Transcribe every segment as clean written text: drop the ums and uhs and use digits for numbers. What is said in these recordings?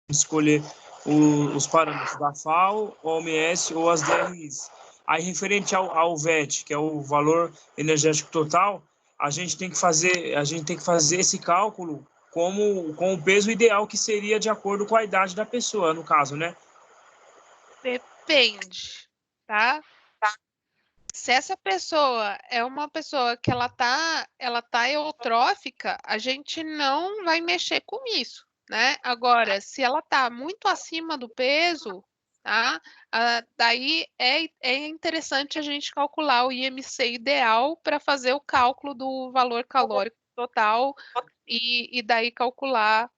escolher os parâmetros da FAO, OMS ou as DRIs. Aí, referente ao VET, que é o valor energético total, a gente tem que fazer esse cálculo com o peso ideal, que seria de acordo com a idade da pessoa, no caso, né? Depende, tá? Se essa pessoa é uma pessoa que ela tá eutrófica, a gente não vai mexer com isso, né? Agora, se ela tá muito acima do peso, tá? Daí é interessante a gente calcular o IMC ideal para fazer o cálculo do valor calórico total e daí calcular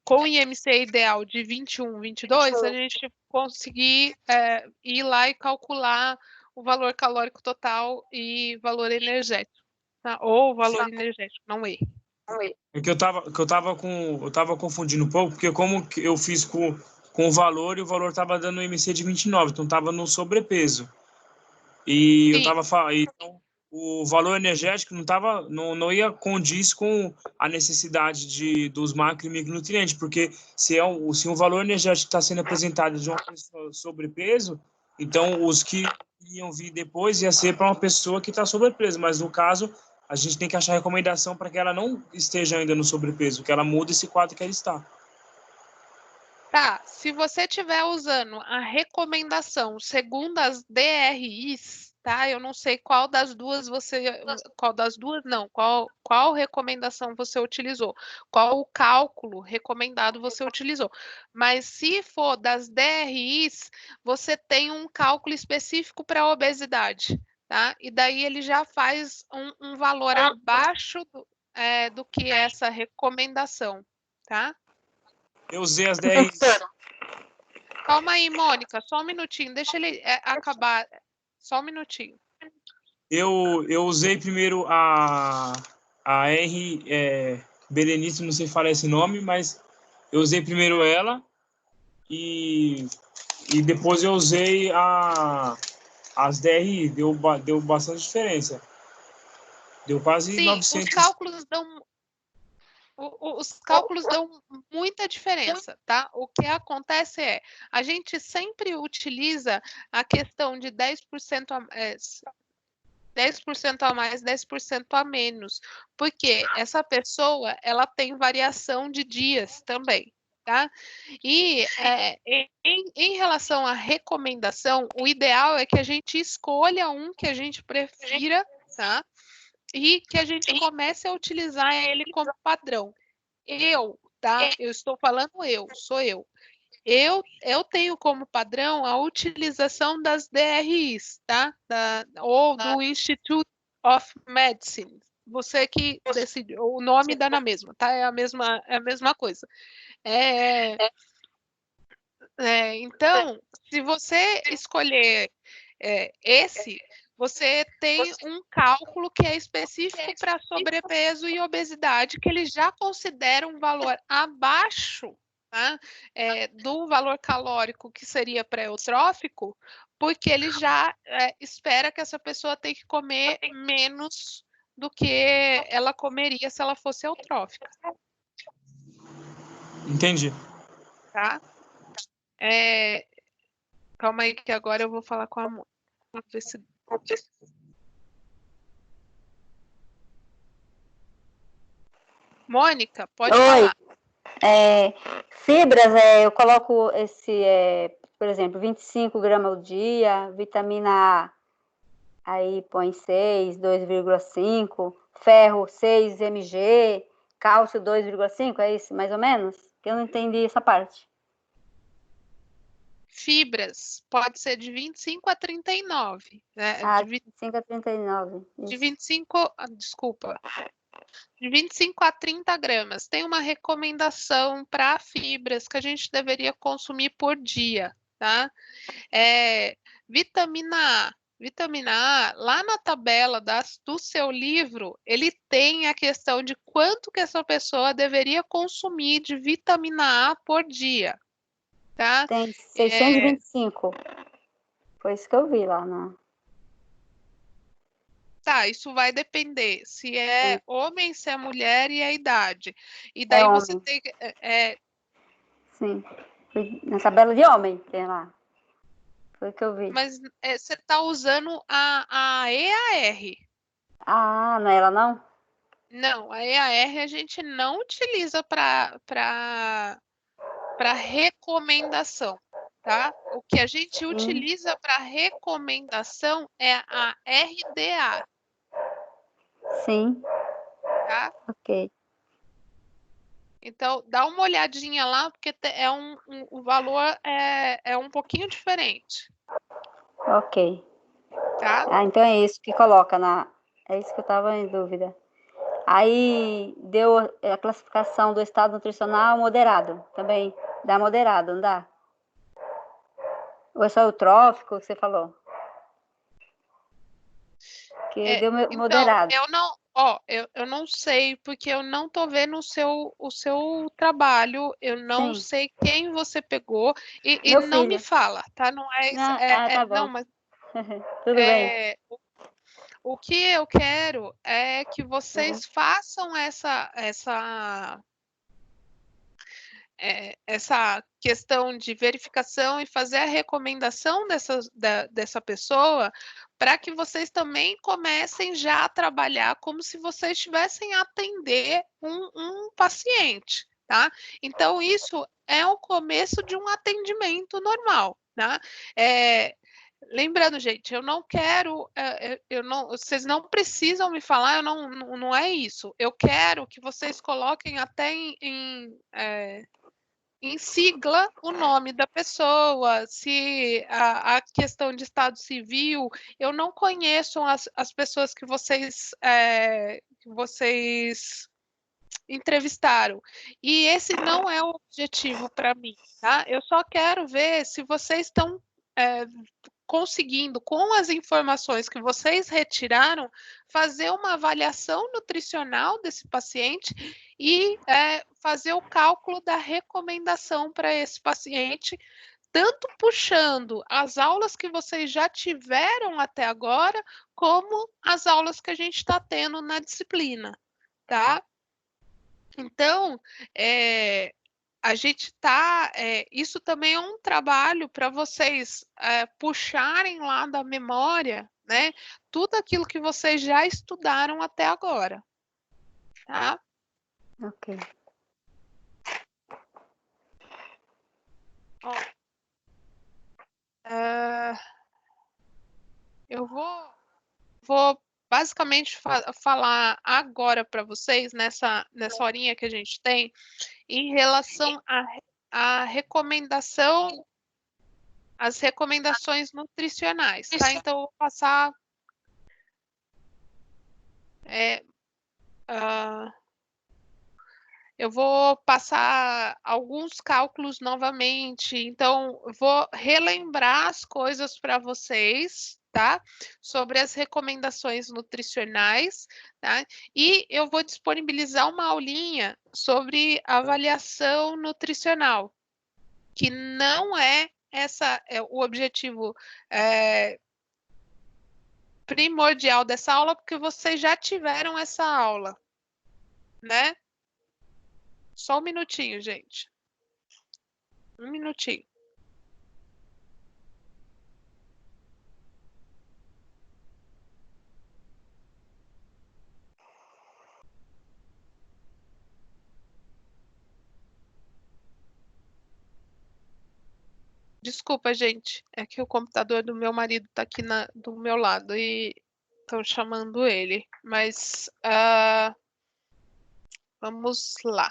com o IMC ideal de 21, 22, a gente conseguir ir lá e calcular o valor calórico total e valor energético, tá? Ou valor energético, não E. É que eu tava confundindo um pouco, porque como que eu fiz com o valor, e o valor tava dando MC de 29, então tava no sobrepeso. E eu Sim. tava então o valor energético não ia condiz com a necessidade dos macro e micronutrientes, porque se um valor energético está sendo apresentado de uma pessoa sobrepeso, então os que iam vir depois ia ser para uma pessoa que está sobrepeso, mas no caso a gente tem que achar recomendação para que ela não esteja ainda no sobrepeso, que ela mude esse quadro que ela está. Tá, se você estiver usando a recomendação segundo as DRIs, tá? Eu não sei qual das duas não, qual recomendação você utilizou, qual o cálculo recomendado você utilizou. Mas se for das DRIs, você tem um cálculo específico para obesidade, tá? E daí ele já faz um valor abaixo do que essa recomendação, tá? Eu usei as 10. Calma aí, Mônica, só um minutinho, deixa ele acabar. Só um minutinho. Eu usei primeiro a Berenice, não sei falar esse nome, mas eu usei primeiro ela e depois eu usei as DRI, deu bastante diferença. Deu quase Sim, 900. os cálculos dão muita diferença, tá? O que acontece a gente sempre utiliza a questão de 10% a mais, 10% a menos, porque essa pessoa, ela tem variação de dias também, tá? E em relação à recomendação, o ideal é que a gente escolha um que a gente prefira, tá? E que a gente comece a utilizar ele como padrão. Tá? Eu estou falando sou eu. Eu tenho como padrão a utilização das DRIs, tá? Ou do Institute of Medicine. Você que decide, o nome dá na mesma, tá? É a mesma coisa. Então, se você escolher esse, você tem um cálculo que é específico para sobrepeso e obesidade, que ele já considera um valor abaixo, tá? Do valor calórico que seria pré-eutrófico, porque ele já espera que essa pessoa tenha que comer menos do que ela comeria se ela fosse eutrófica. Entendi. Tá? Calma aí que agora eu vou falar com a Mônica. Mônica, pode falar. Fibras, eu coloco por exemplo, 25 gramas ao dia, vitamina A, aí põe 6, 2,5, ferro 6 mg, cálcio 2,5, é isso mais ou menos? Que eu não entendi essa parte. Fibras, pode ser de 25 a 39. Né? De 25 a 39. De 25, desculpa. De 25 a 30 gramas. Tem uma recomendação para fibras que a gente deveria consumir por dia, tá? Vitamina A. Vitamina A, lá na tabela do seu livro, ele tem a questão de quanto que essa pessoa deveria consumir de vitamina A por dia. Tá? Tem 625. Foi isso que eu vi lá. Tá, isso vai depender se é homem, se é mulher e a idade. E É daí você homem. tem Sim. Foi na tabela de homem, tem lá. Foi o que eu vi. mas você está usando a EAR. Ah, não é ela não? Não, a EAR a gente não utiliza para recomendação, tá? O que a gente utiliza para recomendação é a RDA, Sim. tá? Ok. Então, dá uma olhadinha lá, porque o valor é um pouquinho diferente, Ok. tá? Ah, então é isso que coloca na. É isso que eu estava em dúvida. Aí deu a classificação do estado nutricional moderado. Também dá moderado, não dá? Ou é só o trófico que você falou? Que deu Então, moderado. eu não sei, porque eu não tô vendo o seu trabalho, eu não Sim. sei quem você pegou, e Meu não me filho. fala, tá? Não é isso, Tá não, bom. mas Tudo bem. o que eu quero é que vocês façam essa questão de verificação e fazer a recomendação dessa pessoa, para que vocês também comecem já a trabalhar como se vocês estivessem a atender um paciente, tá? Então, isso é o começo de um atendimento normal, tá? Lembrando, gente, eu não quero, vocês não precisam me falar, não é isso. Eu quero que vocês coloquem até em sigla o nome da pessoa, se a questão de estado civil, eu não conheço as pessoas que vocês entrevistaram. E esse não é o objetivo para mim, tá? Eu só quero ver se vocês estão conseguindo, com as informações que vocês retiraram, fazer uma avaliação nutricional desse paciente e fazer o cálculo da recomendação para esse paciente, tanto puxando as aulas que vocês já tiveram até agora, como as aulas que a gente está tendo na disciplina, tá? Então, a gente está. Isso também é um trabalho para vocês puxarem lá da memória, né? Tudo aquilo que vocês já estudaram até agora, tá? Ok. Ó, eu vou basicamente falar agora para vocês, nessa horinha que a gente tem, em relação à recomendação, as recomendações nutricionais, tá? Então, eu vou passar. Eu vou passar alguns cálculos novamente, então vou relembrar as coisas para vocês, tá? Sobre as recomendações nutricionais, tá? E eu vou disponibilizar uma aulinha sobre avaliação nutricional, que não é o objetivo primordial dessa aula, porque vocês já tiveram essa aula, né? Só um minutinho, gente. Um minutinho. Desculpa, gente. É que o computador do meu marido está aqui do meu lado e estão chamando ele. Mas vamos lá.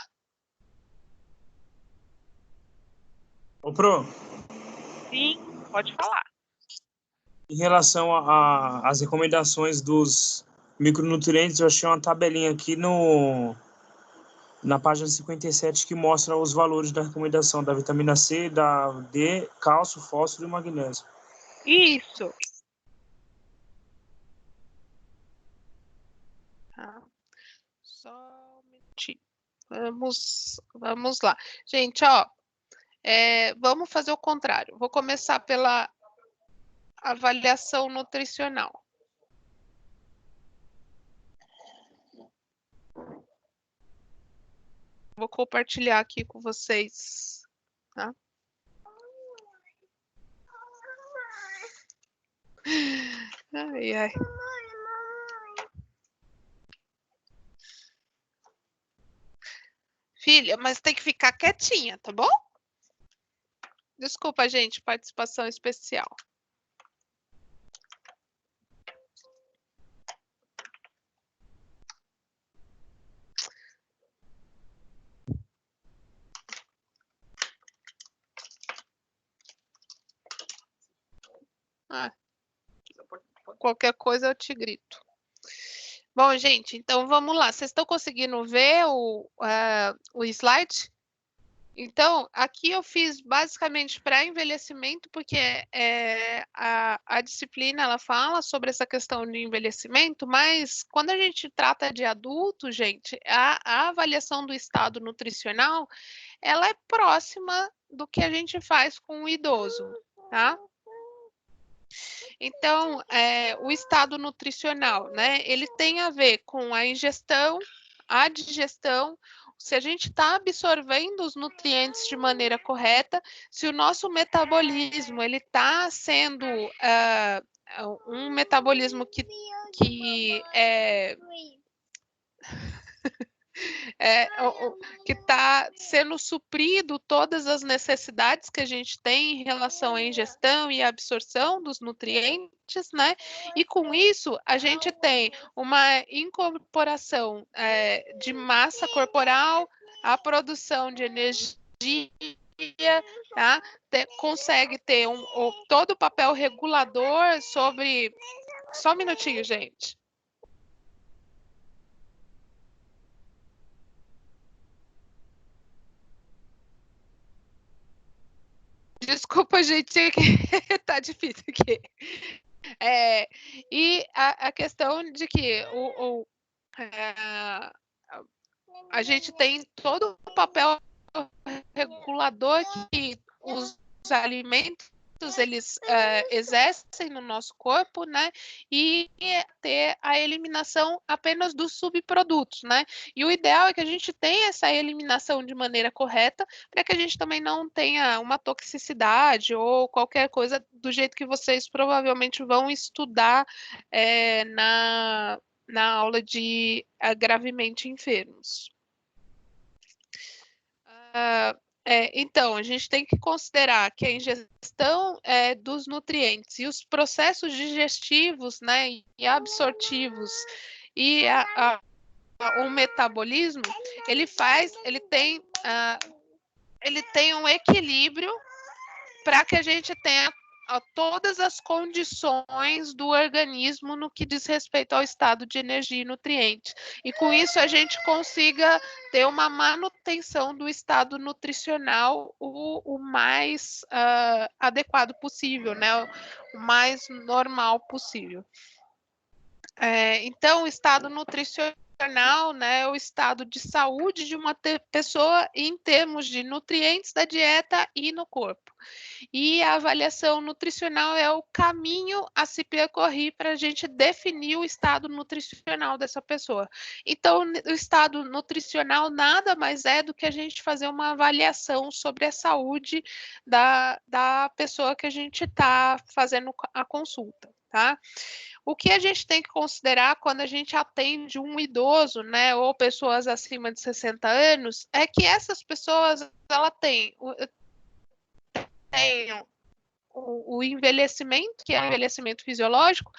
Ô, Pro, Sim, pode falar. em relação às recomendações dos micronutrientes, eu achei uma tabelinha aqui na página 57 que mostra os valores da recomendação da vitamina C, da D, cálcio, fósforo e magnésio. Isso. Tá. Só um minutinho. Vamos lá. Gente, ó, vamos fazer o contrário. Vou começar pela avaliação nutricional. Vou compartilhar aqui com vocês, tá? Ai, ai. Filha, mas tem que ficar quietinha, tá bom? Desculpa, gente, participação especial. Qualquer coisa eu te grito. Bom, gente, então vamos lá. Vocês estão conseguindo ver o slide? Então, aqui eu fiz basicamente para envelhecimento, porque a disciplina ela fala sobre essa questão de envelhecimento, mas quando a gente trata de adulto, gente, a avaliação do estado nutricional, ela é próxima do que a gente faz com o idoso, tá? Então, o estado nutricional, né? Ele tem a ver com a ingestão, a digestão, se a gente está absorvendo os nutrientes de maneira correta, se o nosso metabolismo ele está sendo um metabolismo que que está sendo suprido todas as necessidades que a gente tem em relação à ingestão e absorção dos nutrientes, né? E com isso a gente tem uma incorporação de massa corporal, a produção de energia, tá? Consegue ter todo o papel regulador sobre. Só um minutinho, gente. Desculpa, gente, que tá difícil aqui. E a questão de que a gente tem todo o papel regulador que os alimentos eles exercem no nosso corpo, né? E ter a eliminação apenas dos subprodutos, né? E o ideal é que a gente tenha essa eliminação de maneira correta, para que a gente também não tenha uma toxicidade ou qualquer coisa do jeito que vocês provavelmente vão estudar na aula de gravemente enfermos. Então, a gente tem que considerar que a ingestão dos nutrientes e os processos digestivos, né, e absortivos e o metabolismo, ele tem um equilíbrio para que a gente tenha todas as condições do organismo no que diz respeito ao estado de energia e nutrientes. E com isso a gente consiga ter uma manutenção do estado nutricional o mais adequado possível, né? O mais normal possível. Então, o estado nutricional, né, é o estado de saúde de uma pessoa em termos de nutrientes da dieta e no corpo. E a avaliação nutricional é o caminho a se percorrer para a gente definir o estado nutricional dessa pessoa. Então, o estado nutricional nada mais é do que a gente fazer uma avaliação sobre a saúde da pessoa que a gente está fazendo a consulta, tá? O que a gente tem que considerar quando a gente atende um idoso, né, ou pessoas acima de 60 anos, é que essas pessoas, ela tem o envelhecimento, que é o envelhecimento fisiológico,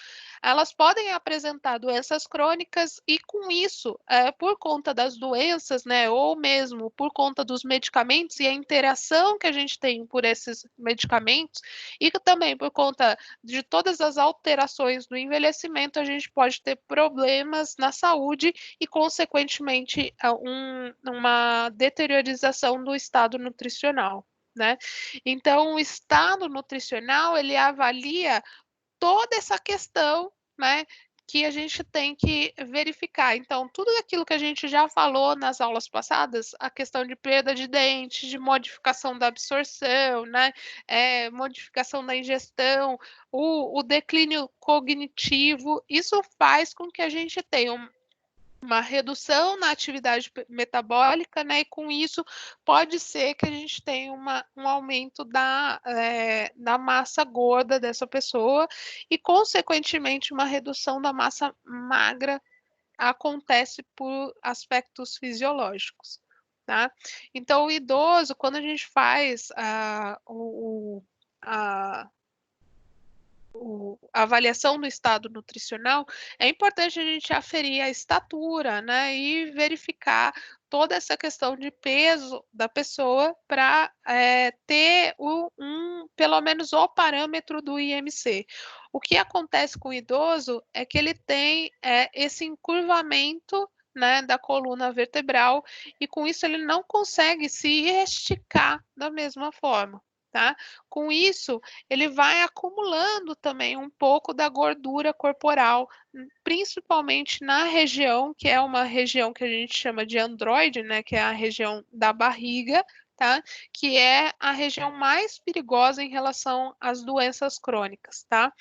elas podem apresentar doenças crônicas e com isso, por conta das doenças, né, ou mesmo por conta dos medicamentos e a interação que a gente tem por esses medicamentos e também por conta de todas as alterações do envelhecimento, a gente pode ter problemas na saúde e, consequentemente, uma deteriorização do estado nutricional, né? Então, o estado nutricional, ele avalia toda essa questão, né, que a gente tem que verificar. Então, tudo aquilo que a gente já falou nas aulas passadas, a questão de perda de dente, de modificação da absorção, né, modificação da ingestão, o declínio cognitivo, isso faz com que a gente tenha uma redução na atividade metabólica, né? E com isso pode ser que a gente tenha um aumento da massa gorda dessa pessoa e, consequentemente, uma redução da massa magra acontece por aspectos fisiológicos, tá? Então, o idoso, quando a gente faz a avaliação do estado nutricional, é importante a gente aferir a estatura, né, e verificar toda essa questão de peso da pessoa para ter pelo menos o parâmetro do IMC. O que acontece com o idoso é que ele tem esse encurvamento, né, da coluna vertebral, e com isso ele não consegue se esticar da mesma forma. Tá? Com isso, ele vai acumulando também um pouco da gordura corporal, principalmente na região, que é uma região que a gente chama de androide, né? Que é a região da barriga, tá? Que é a região mais perigosa em relação às doenças crônicas, tá?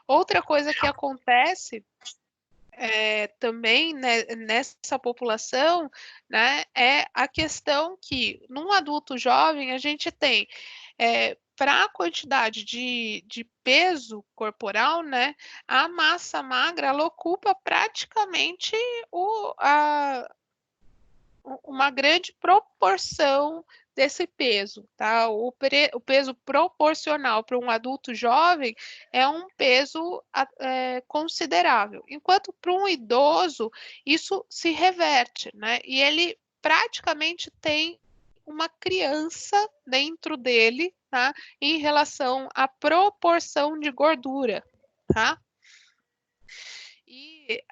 Outra coisa que acontece também, né, nessa população, né, é a questão que num adulto jovem a gente tem para a quantidade de peso corporal, né, a massa magra ela ocupa praticamente uma grande proporção desse peso, tá? O peso proporcional para um adulto jovem é um peso considerável, enquanto para um idoso isso se reverte, né? E ele praticamente tem uma criança dentro dele, tá? Em relação à proporção de gordura, tá? E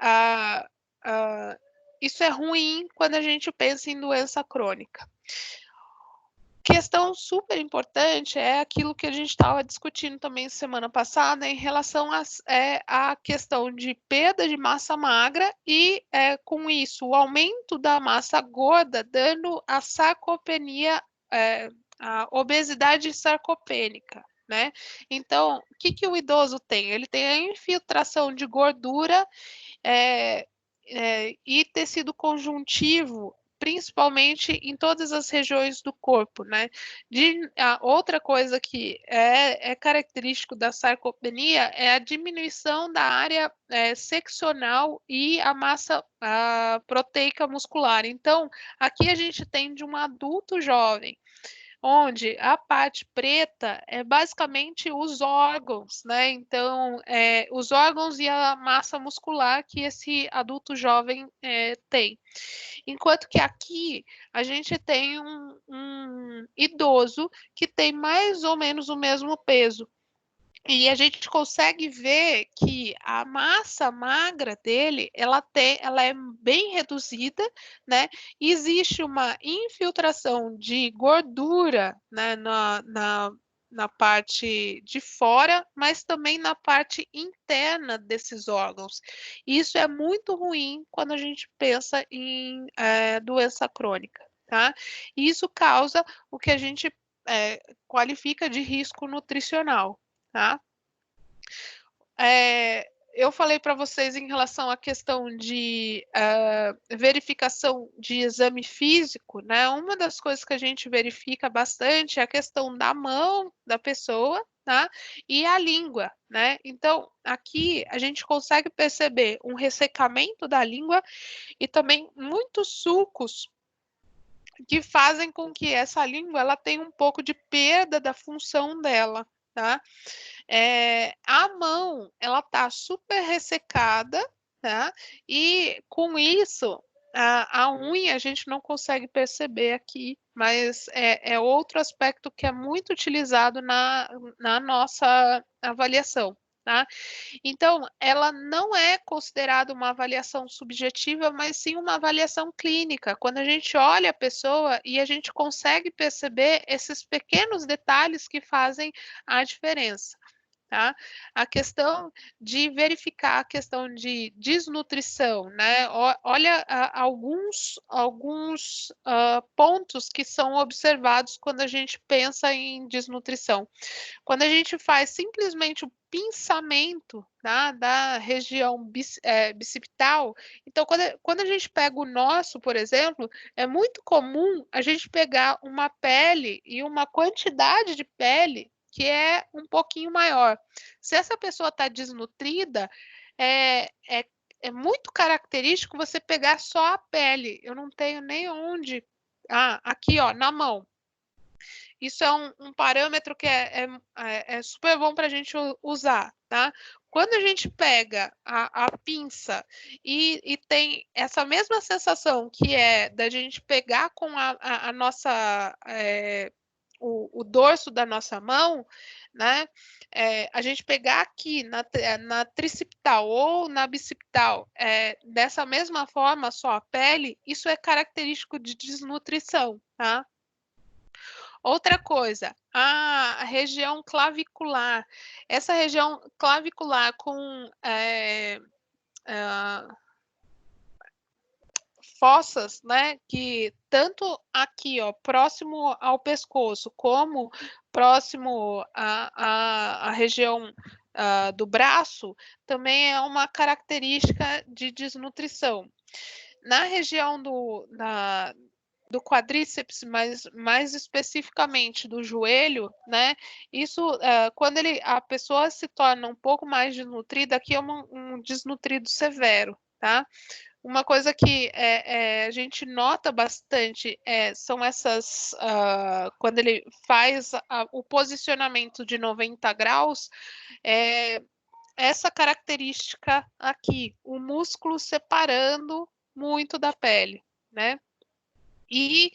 isso é ruim quando a gente pensa em doença crônica. Questão super importante é aquilo que a gente estava discutindo também semana passada em relação à questão de perda de massa magra e, com isso, o aumento da massa gorda, dando a sarcopenia, a obesidade sarcopênica, né? Então, o que o idoso tem? Ele tem a infiltração de gordura e tecido conjuntivo, principalmente em todas as regiões do corpo, né? Outra coisa que é característico da sarcopenia é a diminuição da área seccional e a massa proteica muscular. Então, aqui a gente tem de um adulto jovem, onde a parte preta é basicamente os órgãos, né? Então, os órgãos e a massa muscular que esse adulto jovem tem. Enquanto que aqui a gente tem um idoso que tem mais ou menos o mesmo peso. E a gente consegue ver que a massa magra dele, ela é bem reduzida, né? E existe uma infiltração de gordura, né, na parte de fora, mas também na parte interna desses órgãos. Isso é muito ruim quando a gente pensa em doença crônica, tá? E isso causa o que a gente qualifica de risco nutricional. Tá? Eu falei para vocês em relação à questão de verificação de exame físico, né? Uma das coisas que a gente verifica bastante é a questão da mão da pessoa, tá? E a língua, né? Então, aqui a gente consegue perceber um ressecamento da língua e também muitos sulcos que fazem com que essa língua ela tenha um pouco de perda da função dela, tá? A mão, ela tá super ressecada, tá? E com isso, a unha a gente não consegue perceber aqui, mas é outro aspecto que é muito utilizado na nossa avaliação. Tá? Então, ela não é considerada uma avaliação subjetiva, mas sim uma avaliação clínica, quando a gente olha a pessoa e a gente consegue perceber esses pequenos detalhes que fazem a diferença. tá? A questão de verificar a questão de desnutrição, né? Olha alguns pontos que são observados quando a gente pensa em desnutrição. Quando a gente faz simplesmente o pinçamento, tá, da região bicipital, então quando a gente pega o nosso, por exemplo, é muito comum a gente pegar uma pele e uma quantidade de pele que é um pouquinho maior. Se essa pessoa está desnutrida, é muito característico você pegar só a pele. Eu não tenho nem onde. Aqui, ó, na mão. Isso é um parâmetro que é super bom para a gente usar, tá? Quando a gente pega a pinça e tem essa mesma sensação que é da gente pegar com a nossa o dorso da nossa mão, né? A gente pegar aqui na tricipital ou na bicipital, dessa mesma forma, só a pele, isso é característico de desnutrição, tá? Outra coisa, a região clavicular. Essa região clavicular com fossas, né, que tanto aqui, ó, próximo ao pescoço, como próximo à região do braço, também é uma característica de desnutrição. Na região do quadríceps, mas mais especificamente do joelho, né? Isso, quando a pessoa se torna um pouco mais desnutrida, aqui é um desnutrido severo, tá? Uma coisa que a gente nota bastante são essas, quando ele faz o posicionamento de 90 graus, essa característica aqui, o músculo separando muito da pele, né? E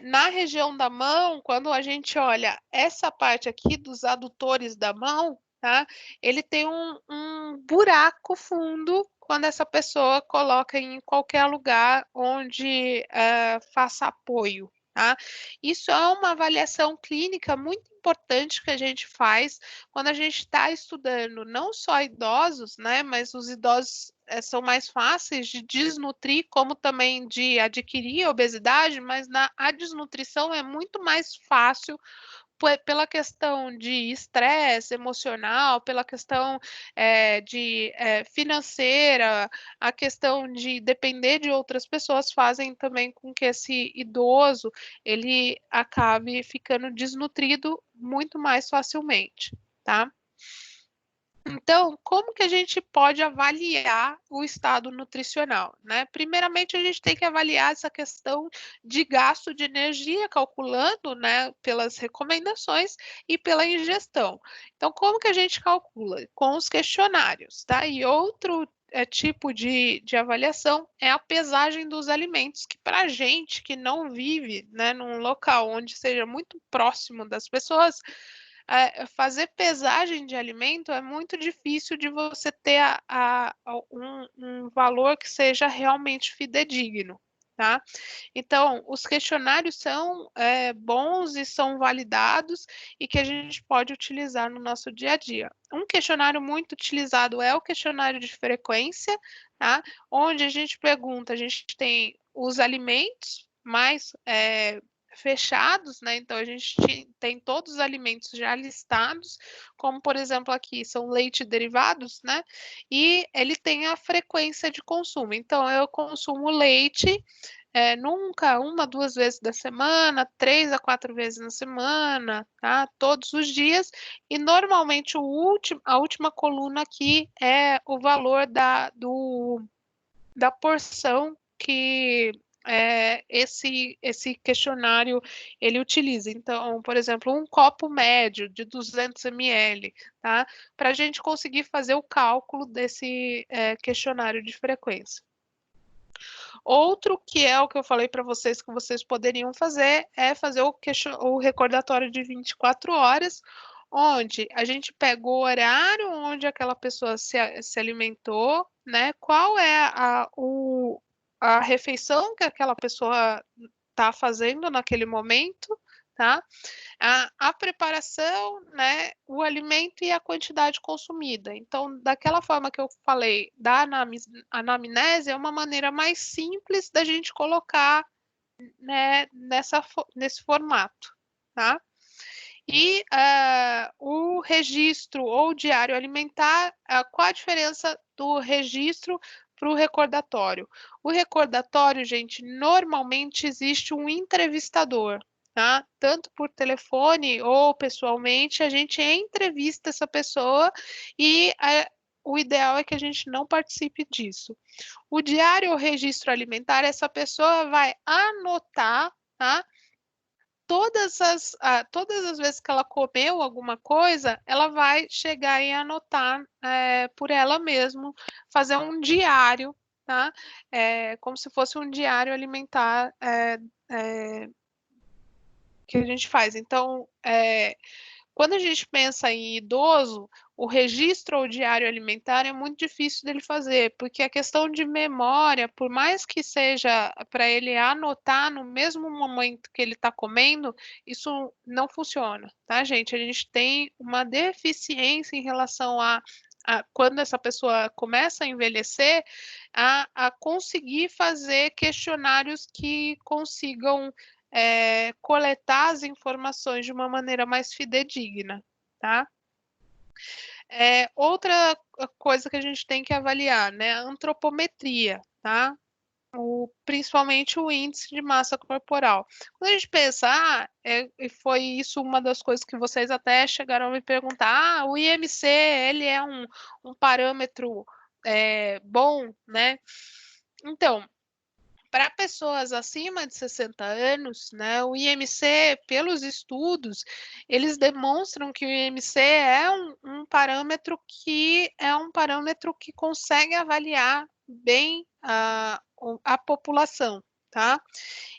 na região da mão, quando a gente olha essa parte aqui dos adutores da mão, tá? Ele tem um buraco fundo quando essa pessoa coloca em qualquer lugar onde faça apoio. Tá? Isso é uma avaliação clínica muito importante que a gente faz quando a gente está estudando não só idosos, né, mas os idosos são mais fáceis de desnutrir, como também de adquirir obesidade, mas a desnutrição é muito mais fácil pela questão de estresse emocional, pela questão financeira, a questão de depender de outras pessoas fazem também com que esse idoso ele acabe ficando desnutrido muito mais facilmente, tá? Então, como que a gente pode avaliar o estado nutricional, né? Primeiramente, a gente tem que avaliar essa questão de gasto de energia, calculando, né, pelas recomendações e pela ingestão. Então, como que a gente calcula? Com os questionários, tá? E outro tipo de avaliação é a pesagem dos alimentos, que para a gente que não vive, né, num local onde seja muito próximo das pessoas, fazer pesagem de alimento é muito difícil de você ter um valor que seja realmente fidedigno, tá? Então, os questionários são bons e são validados e que a gente pode utilizar no nosso dia a dia. Um questionário muito utilizado é o questionário de frequência, tá? Onde a gente pergunta, a gente tem os alimentos mais fechados, né? Então a gente tem todos os alimentos já listados, como por exemplo aqui são leite derivados, né? E ele tem a frequência de consumo. Então eu consumo leite nunca, 1, 2 vezes da semana, 3 a 4 vezes na semana, tá? Todos os dias. E normalmente a última coluna aqui é o valor da porção que esse questionário ele utiliza. Então, por exemplo, um copo médio de 200 ml, tá? Para a gente conseguir fazer o cálculo desse questionário de frequência. Outro que é o que eu falei para vocês que vocês poderiam fazer é fazer o recordatório de 24 horas, onde a gente pega o horário onde aquela pessoa se alimentou, né? Qual é a refeição que aquela pessoa está fazendo naquele momento, tá? A preparação, né, o alimento e a quantidade consumida. Então, daquela forma que eu falei, da anamnese é uma maneira mais simples da gente colocar, né, nesse formato, tá? E o registro ou diário alimentar, qual a diferença do registro para o recordatório? O recordatório, gente, normalmente existe um entrevistador, tá? Tanto por telefone ou pessoalmente, a gente entrevista essa pessoa e o ideal é que a gente não participe disso. O diário ou registro alimentar, essa pessoa vai anotar, tá? Todas as vezes que ela comeu alguma coisa, ela vai chegar e anotar por ela mesma, fazer um diário, tá? Como se fosse um diário alimentar que a gente faz. Então, quando a gente pensa em idoso, o registro ou diário alimentar é muito difícil dele fazer, porque a questão de memória, por mais que seja para ele anotar no mesmo momento que ele está comendo, isso não funciona, tá, gente? A gente tem uma deficiência em relação a quando essa pessoa começa a envelhecer, a conseguir fazer questionários que consigam coletar as informações de uma maneira mais fidedigna, tá? Outra coisa que a gente tem que avaliar, né? A antropometria, tá? Principalmente o índice de massa corporal. Quando a gente pensa, e foi isso uma das coisas que vocês até chegaram a me perguntar, o IMC, ele é um parâmetro bom, né? Então, para pessoas acima de 60 anos, né, o IMC, pelos estudos, eles demonstram que o IMC é um parâmetro que consegue avaliar bem a população, tá?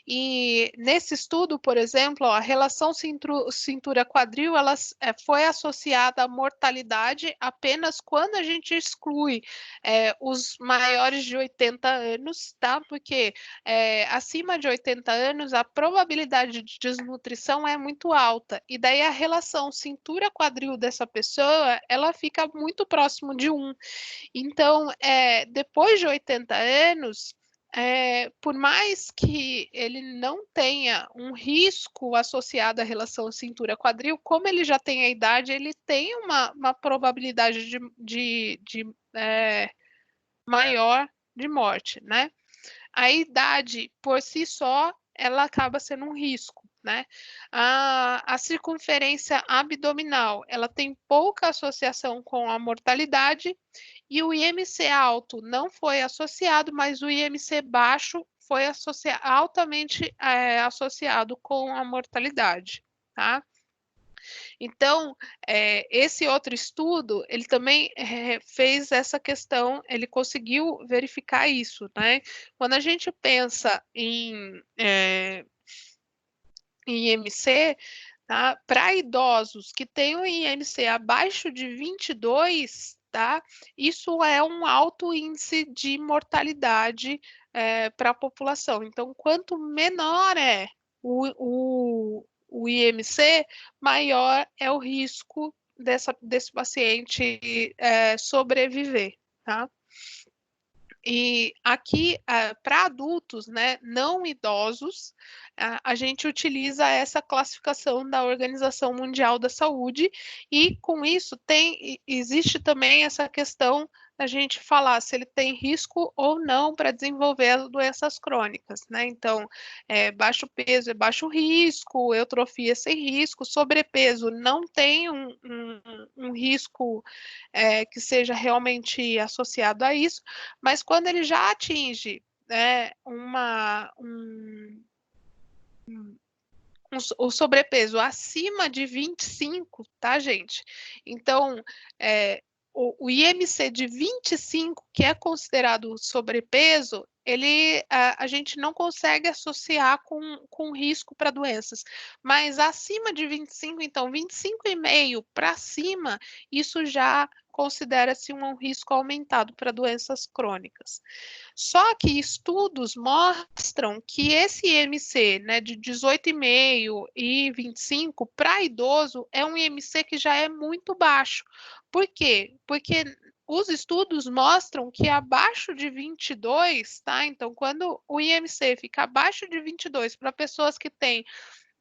E nesse estudo, por exemplo, a relação cintura-quadril, ela foi associada à mortalidade apenas quando a gente exclui os maiores de 80 anos, tá? Porque acima de 80 anos, a probabilidade de desnutrição é muito alta. E daí a relação cintura-quadril dessa pessoa, ela fica muito próximo de 1. Então, depois de 80 anos, por mais que ele não tenha um risco associado à relação cintura-quadril, como ele já tem a idade, ele tem uma probabilidade maior de morte, né? A idade, por si só, ela acaba sendo um risco, né? A circunferência abdominal, ela tem pouca associação com a mortalidade, e o IMC alto não foi associado, mas o IMC baixo foi altamente associado com a mortalidade, tá? Então, esse outro estudo, ele também fez essa questão, ele conseguiu verificar isso, né? Quando a gente pensa em IMC, tá? Para idosos que têm o IMC abaixo de 22, tá? Isso é um alto índice de mortalidade para a população. Então, quanto menor é o IMC, maior é o risco desse paciente sobreviver, tá? E aqui, para adultos, né, não idosos, a gente utiliza essa classificação da Organização Mundial da Saúde, e com isso existe também essa questão da gente falar se ele tem risco ou não para desenvolver doenças crônicas, né? Então, baixo peso é baixo risco, eutrofia sem risco, sobrepeso não tem um risco que seja realmente associado a isso, mas quando ele já atinge o sobrepeso acima de 25, tá, gente? Então, o IMC de 25, que é considerado sobrepeso, a gente não consegue associar com risco para doenças. Mas acima de 25, então 25,5 para cima, isso já considera-se um risco aumentado para doenças crônicas. Só que estudos mostram que esse IMC, né, de 18,5 e 25 para idoso é um IMC que já é muito baixo. Por quê? Porque os estudos mostram que abaixo de 22, tá? Então, quando o IMC fica abaixo de 22 para pessoas que têm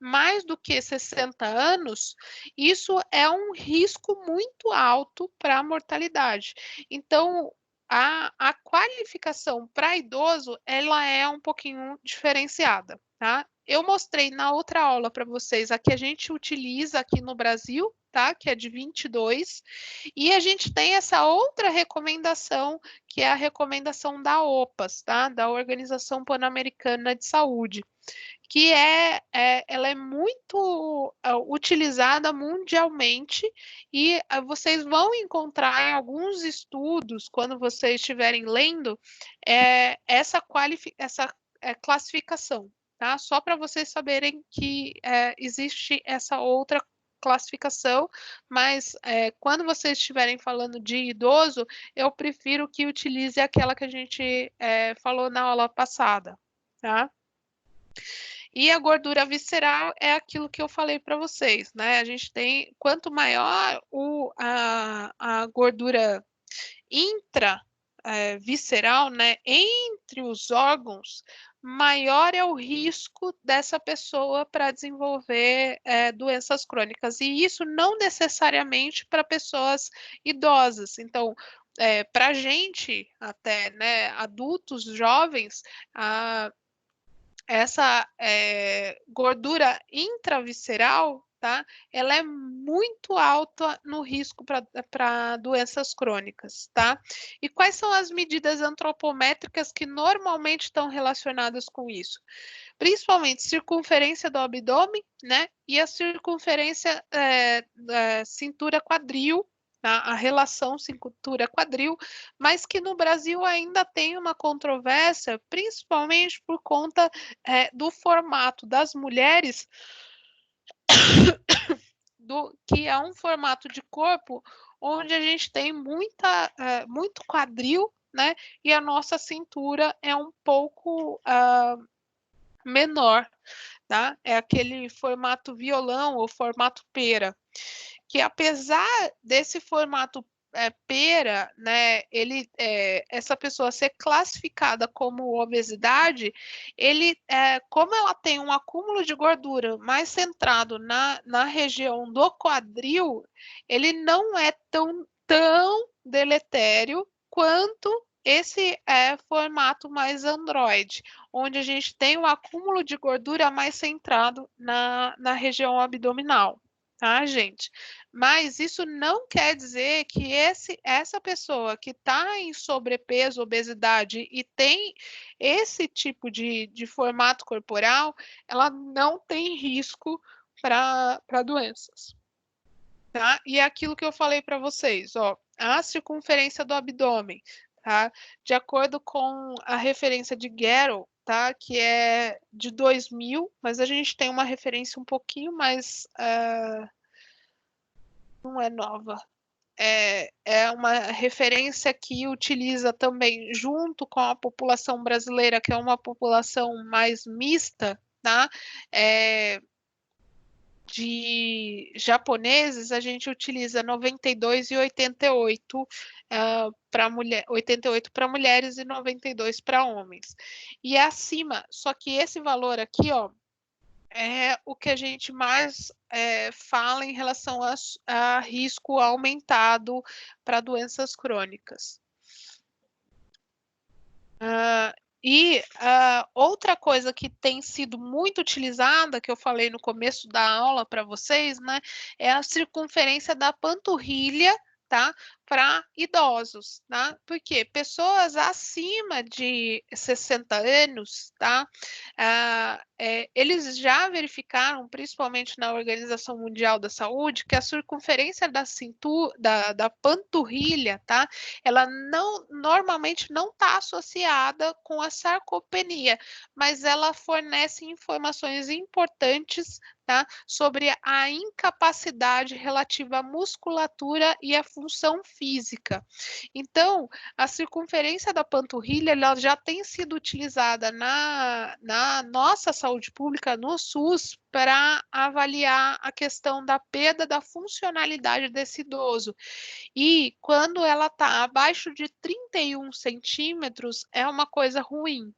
mais do que 60 anos, isso é um risco muito alto para a mortalidade. Então, a qualificação para idoso, ela é um pouquinho diferenciada, tá? Eu mostrei na outra aula para vocês a que a gente utiliza aqui no Brasil, tá? Que é de 22, e a gente tem essa outra recomendação, que é a recomendação da OPAS, tá? Da Organização Pan-Americana de Saúde, que ela é muito utilizada mundialmente e vocês vão encontrar em alguns estudos, quando vocês estiverem lendo, essa classificação, tá? Só para vocês saberem que existe essa outra classificação, mas quando vocês estiverem falando de idoso, eu prefiro que utilize aquela que a gente falou na aula passada, tá? E a gordura visceral é aquilo que eu falei para vocês, né? A gente tem, quanto maior a gordura visceral, né, entre os órgãos, maior é o risco dessa pessoa para desenvolver doenças crônicas. E isso não necessariamente para pessoas idosas. Então, para a gente, até, né, adultos, jovens, essa gordura intravisceral, tá? Ela é muito alta no risco para doenças crônicas, tá? E quais são as medidas antropométricas que normalmente estão relacionadas com isso? Principalmente circunferência do abdômen, né? E a circunferência cintura-quadril, tá? A relação cintura-quadril, mas que no Brasil ainda tem uma controvérsia, principalmente por conta do formato das mulheres, que é um formato de corpo onde a gente tem muito quadril, né? E a nossa cintura é um pouco menor, tá? É aquele formato violão ou formato pera, que apesar desse formato pera, né, essa pessoa ser classificada como obesidade, como ela tem um acúmulo de gordura mais centrado na região do quadril, ele não é tão deletério quanto esse formato mais androide, onde a gente tem um acúmulo de gordura mais centrado na região abdominal, tá, gente? Mas isso não quer dizer que essa pessoa que está em sobrepeso, obesidade e tem esse tipo de formato corporal, ela não tem risco para doenças, tá? E é aquilo que eu falei para vocês, ó, a circunferência do abdômen, tá? De acordo com a referência de Garrow, tá? Que é de 2000, mas a gente tem uma referência um pouquinho mais não é nova. É uma referência que utiliza também, junto com a população brasileira, que é uma população mais mista, tá? De japoneses, a gente utiliza 92 e 88 para mulher, 88 para mulheres e 92 para homens. E é acima, só que esse valor aqui, ó, é o que a gente mais fala em relação a risco aumentado para doenças crônicas. E outra coisa que tem sido muito utilizada, que eu falei no começo da aula para vocês, né, é a circunferência da panturrilha, tá? Para idosos, tá? Porque pessoas acima de 60 anos, tá? Eles já verificaram, principalmente na Organização Mundial da Saúde, que a circunferência da cintura, da panturrilha, tá? Ela normalmente não está associada com a sarcopenia, mas ela fornece informações importantes, tá, sobre a incapacidade relativa à musculatura e à função física. Então, a circunferência da panturrilha ela já tem sido utilizada na nossa saúde pública, no SUS, para avaliar a questão da perda da funcionalidade desse idoso. E quando ela está abaixo de 31 centímetros, é uma coisa ruim,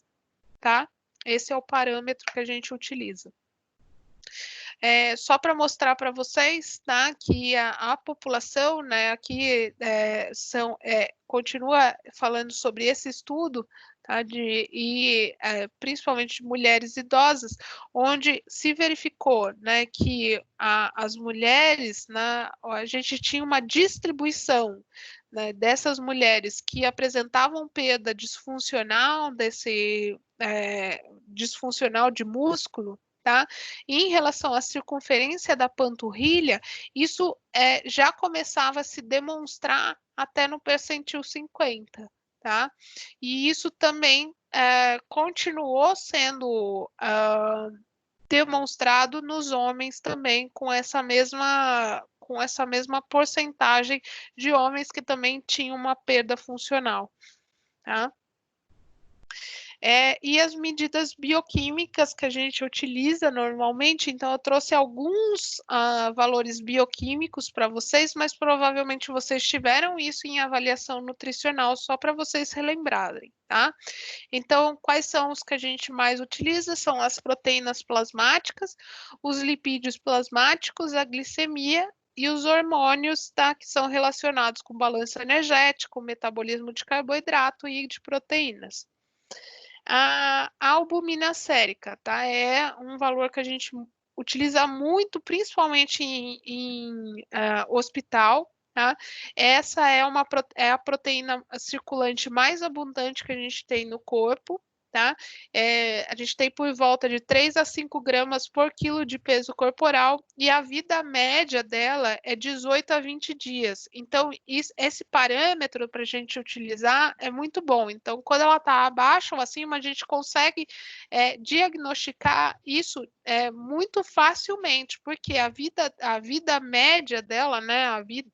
tá? Esse é o parâmetro que a gente utiliza. Só para mostrar para vocês, tá, que a população, né, aqui continua falando sobre esse estudo, tá, principalmente de mulheres idosas, onde se verificou, né, que as mulheres, né, a gente tinha uma distribuição, né, dessas mulheres que apresentavam perda disfuncional disfuncional de músculo, tá? E em relação à circunferência da panturrilha, isso já começava a se demonstrar até no percentil 50, tá? E isso também continuou sendo demonstrado nos homens também com essa mesma porcentagem de homens que também tinham uma perda funcional, tá? E as medidas bioquímicas que a gente utiliza normalmente, então eu trouxe alguns valores bioquímicos para vocês, mas provavelmente vocês tiveram isso em avaliação nutricional, só para vocês relembrarem, tá? Então, quais são os que a gente mais utiliza? São as proteínas plasmáticas, os lipídios plasmáticos, a glicemia e os hormônios, tá? Que são relacionados com balanço energético, metabolismo de carboidrato e de proteínas. A albumina sérica, tá? É um valor que a gente utiliza muito, principalmente em hospital, tá? Essa é a proteína circulante mais abundante que a gente tem no corpo, tá? A gente tem por volta de 3 a 5 gramas por quilo de peso corporal e a vida média dela é 18 a 20 dias. Então, esse parâmetro para a gente utilizar é muito bom. Então, quando ela está abaixo ou acima, a gente consegue diagnosticar isso muito facilmente, porque a vida média dela, né,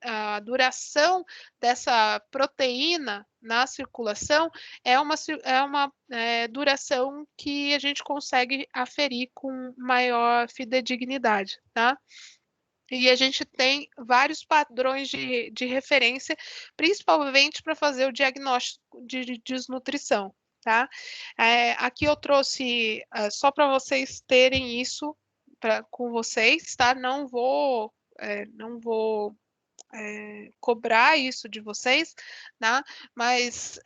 a duração dessa proteína na circulação é uma duração que a gente consegue aferir com maior fidedignidade, tá? E a gente tem vários padrões de referência, principalmente para fazer o diagnóstico de desnutrição, tá? Aqui eu trouxe só para vocês terem isso com vocês, tá? Não vou cobrar isso de vocês, tá? Mas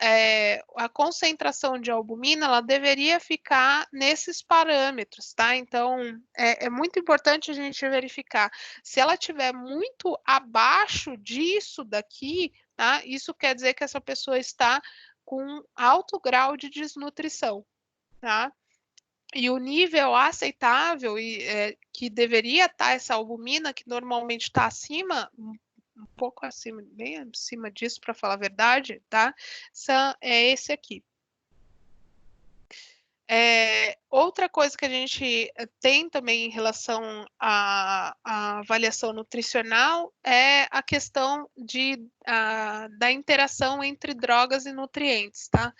a concentração de albumina ela deveria ficar nesses parâmetros, tá? Então é muito importante a gente verificar se ela estiver muito abaixo disso daqui, tá? Isso quer dizer que essa pessoa está com alto grau de desnutrição, tá? E o nível aceitável que deveria estar essa albumina, que normalmente está acima, um pouco acima, bem acima disso, para falar a verdade, tá? É esse aqui. Outra coisa que a gente tem também em relação à avaliação nutricional é a questão da interação entre drogas e nutrientes, tá?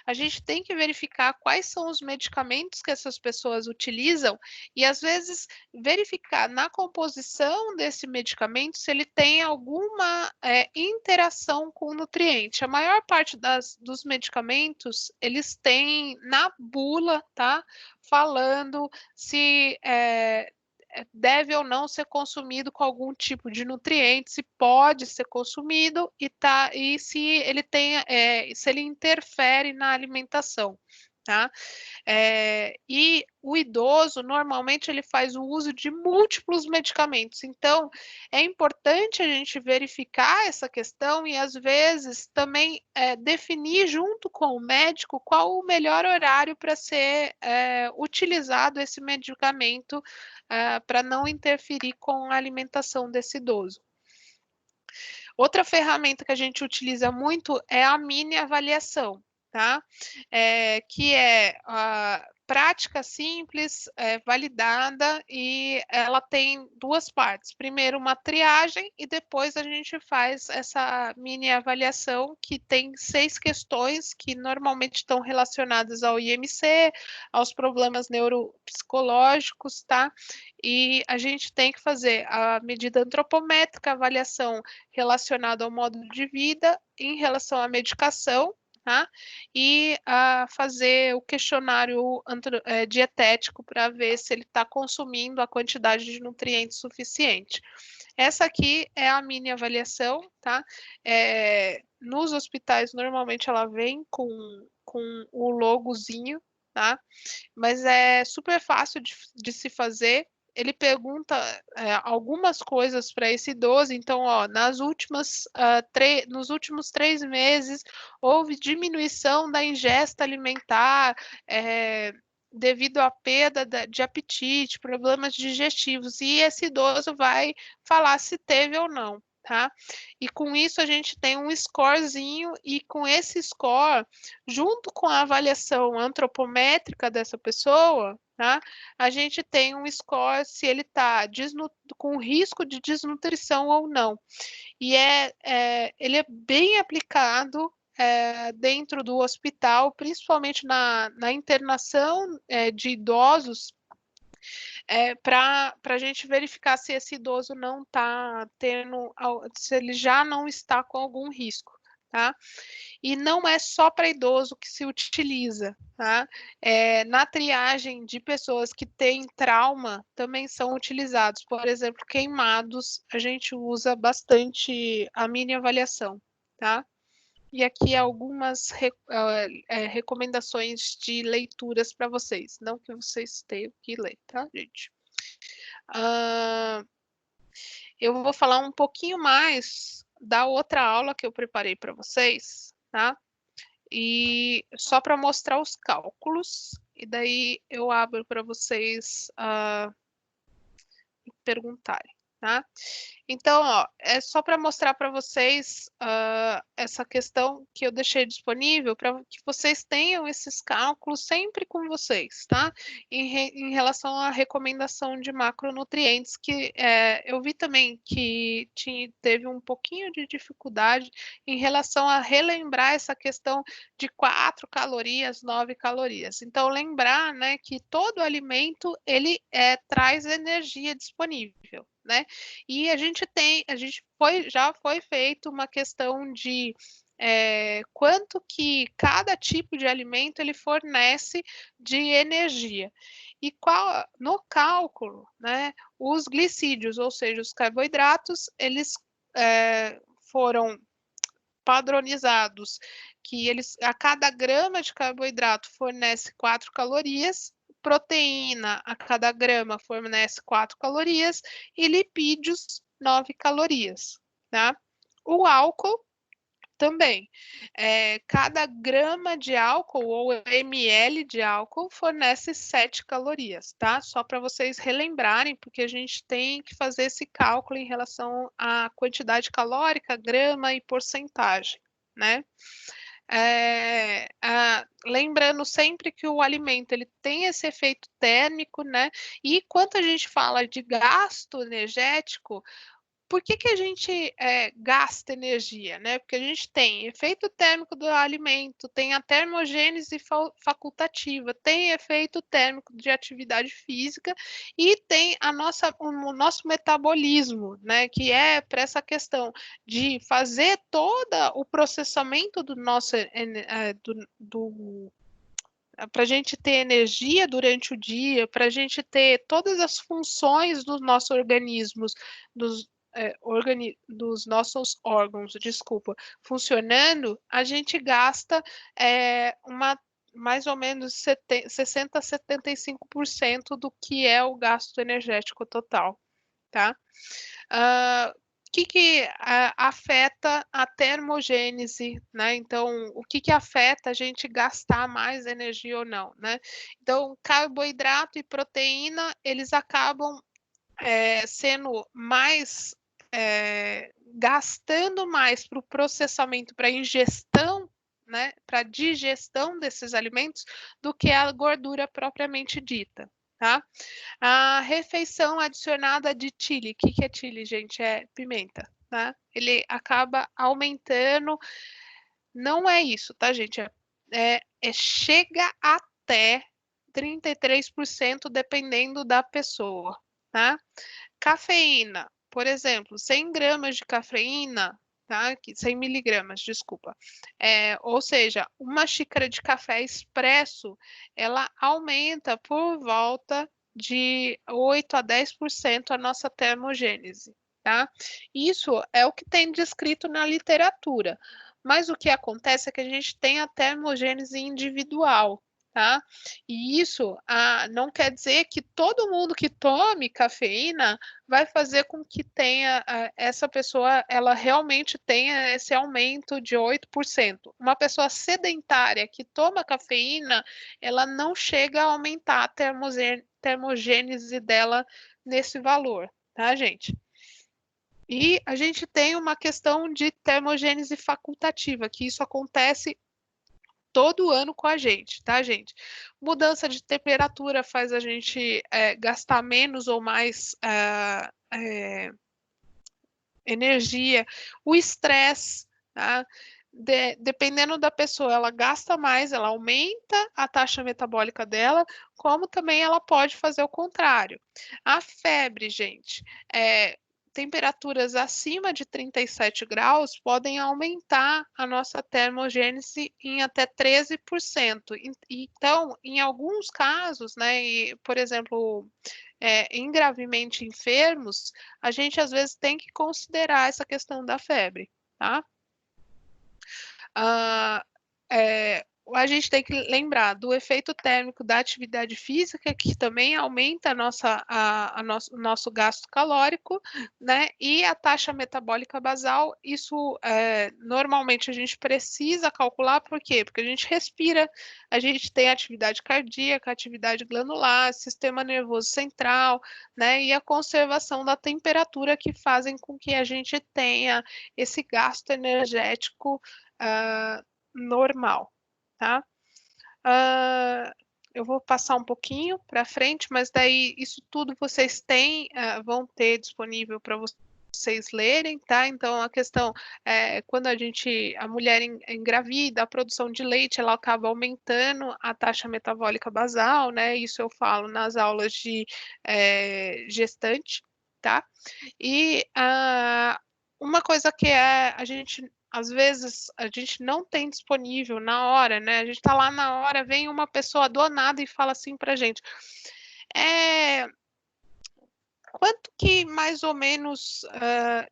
A gente tem que verificar quais são os medicamentos que essas pessoas utilizam e, às vezes, verificar na composição desse medicamento se ele tem alguma interação com o nutriente. A maior parte dos medicamentos, eles têm na bula, tá? Falando se deve ou não ser consumido com algum tipo de nutriente, se pode ser consumido e se ele se ele interfere na alimentação, tá? E o idoso, normalmente, ele faz o uso de múltiplos medicamentos. Então, é importante a gente verificar essa questão e, às vezes, também definir junto com o médico qual o melhor horário para ser utilizado esse medicamento para não interferir com a alimentação desse idoso. Outra ferramenta que a gente utiliza muito é a mini avaliação, tá? Que é prática, simples, validada, e ela tem 2 partes. Primeiro, uma triagem, e depois a gente faz essa mini avaliação, que tem 6 questões que normalmente estão relacionadas ao IMC, aos problemas neuropsicológicos, tá? E a gente tem que fazer a medida antropométrica, a avaliação relacionada ao modo de vida, em relação à medicação, tá? E fazer o questionário dietético para ver se ele está consumindo a quantidade de nutrientes suficiente. Essa aqui é a mini avaliação, tá? Nos hospitais, normalmente, ela vem com o logozinho, tá? Mas é super fácil de se fazer. Ele pergunta algumas coisas para esse idoso. Então, ó, nos últimos 3 meses, houve diminuição da ingesta alimentar devido à perda de apetite, problemas digestivos, e esse idoso vai falar se teve ou não, tá? E com isso a gente tem um scorezinho, e com esse score, junto com a avaliação antropométrica dessa pessoa, tá? A gente tem um score se ele está com risco de desnutrição ou não. E ele é bem aplicado dentro do hospital, principalmente na internação de idosos, para a gente verificar se esse idoso não está se ele já não está com algum risco, tá? E não é só para idoso que se utiliza, tá? Na triagem de pessoas que têm trauma, também são utilizados. Por exemplo, queimados, a gente usa bastante a mini avaliação, tá? E aqui algumas recomendações de leituras para vocês. Não que vocês tenham que ler, tá, gente? Eu vou falar um pouquinho mais da outra aula que eu preparei para vocês, tá? E só para mostrar os cálculos, e daí eu abro para vocês perguntarem, tá? Então, ó, é só para mostrar para vocês essa questão que eu deixei disponível, para que vocês tenham esses cálculos sempre com vocês, tá? Em relação à recomendação de macronutrientes, que eu vi também que teve um pouquinho de dificuldade em relação a relembrar essa questão de 4 calorias, 9 calorias. Então, lembrar, né, que todo alimento, ele traz energia disponível, né? E já foi feito uma questão de quanto que cada tipo de alimento ele fornece de energia. E no cálculo, né, os glicídios, ou seja, os carboidratos, eles foram padronizados, que a cada grama de carboidrato fornece 4 calorias, proteína a cada grama fornece 4 calorias e lipídios 9 calorias, tá? O álcool também. Cada grama de álcool ou ml de álcool fornece 7 calorias, tá? Só para vocês relembrarem, porque a gente tem que fazer esse cálculo em relação à quantidade calórica, grama e porcentagem, né? Lembrando sempre que o alimento ele tem esse efeito térmico, né? E quando a gente fala de gasto energético, por que a gente gasta energia, né? Porque a gente tem efeito térmico do alimento, tem a termogênese facultativa, tem efeito térmico de atividade física e tem o nosso metabolismo, né? Que é para essa questão de fazer todo o processamento do nosso para a gente ter energia durante o dia, para a gente ter todas as funções dos nossos organismos, dos nossos órgãos, funcionando, a gente gasta mais ou menos 60% a 75% do que é o gasto energético total, tá? O que afeta a termogênese, né? Então, o que afeta a gente gastar mais energia ou não, né? Então, carboidrato e proteína, eles acabam sendo mais gastando mais para o processamento, para a ingestão, né, para digestão desses alimentos do que a gordura propriamente dita, tá? A refeição adicionada de chili, o que que é chili, gente? É pimenta, tá? Ele acaba aumentando, não é isso, tá, gente? Chega até 33% dependendo da pessoa, tá? Cafeína, por exemplo, 100 gramas de cafeína, tá? 100 miligramas, desculpa. Ou seja, uma xícara de café expresso, ela aumenta por volta de 8 a 10% a nossa termogênese, tá? Isso é o que tem descrito na literatura. Mas o que acontece é que a gente tem a termogênese individual, tá? E isso não quer dizer que todo mundo que tome cafeína vai fazer com que essa pessoa ela realmente tenha esse aumento de 8%. Uma pessoa sedentária que toma cafeína, ela não chega a aumentar a termogênese dela nesse valor, tá, gente? E a gente tem uma questão de termogênese facultativa, que isso acontece todo ano com a gente, tá, gente? Mudança de temperatura faz a gente gastar menos ou mais energia. O estresse, tá? Dependendo da pessoa, ela gasta mais, ela aumenta a taxa metabólica dela, como também ela pode fazer o contrário. A febre, gente, temperaturas acima de 37 graus podem aumentar a nossa termogênese em até 13%. Então, em alguns casos, né, por exemplo, em gravemente enfermos, a gente às vezes tem que considerar essa questão da febre, tá? A gente tem que lembrar do efeito térmico da atividade física, que também aumenta o nosso gasto calórico, né? E a taxa metabólica basal, isso normalmente a gente precisa calcular, por quê? Porque a gente respira, a gente tem atividade cardíaca, atividade glandular, sistema nervoso central, né? E a conservação da temperatura que fazem com que a gente tenha esse gasto energético normal, tá? Eu vou passar um pouquinho para frente, mas daí isso tudo vocês vão ter disponível para vocês lerem, tá? Então a questão quando a mulher engravida, a produção de leite, ela acaba aumentando a taxa metabólica basal, né? Isso eu falo nas aulas de gestante, tá? E uma coisa que às vezes a gente não tem disponível na hora, né? A gente está lá na hora, vem uma pessoa do nada e fala assim para a gente: quanto que mais ou menos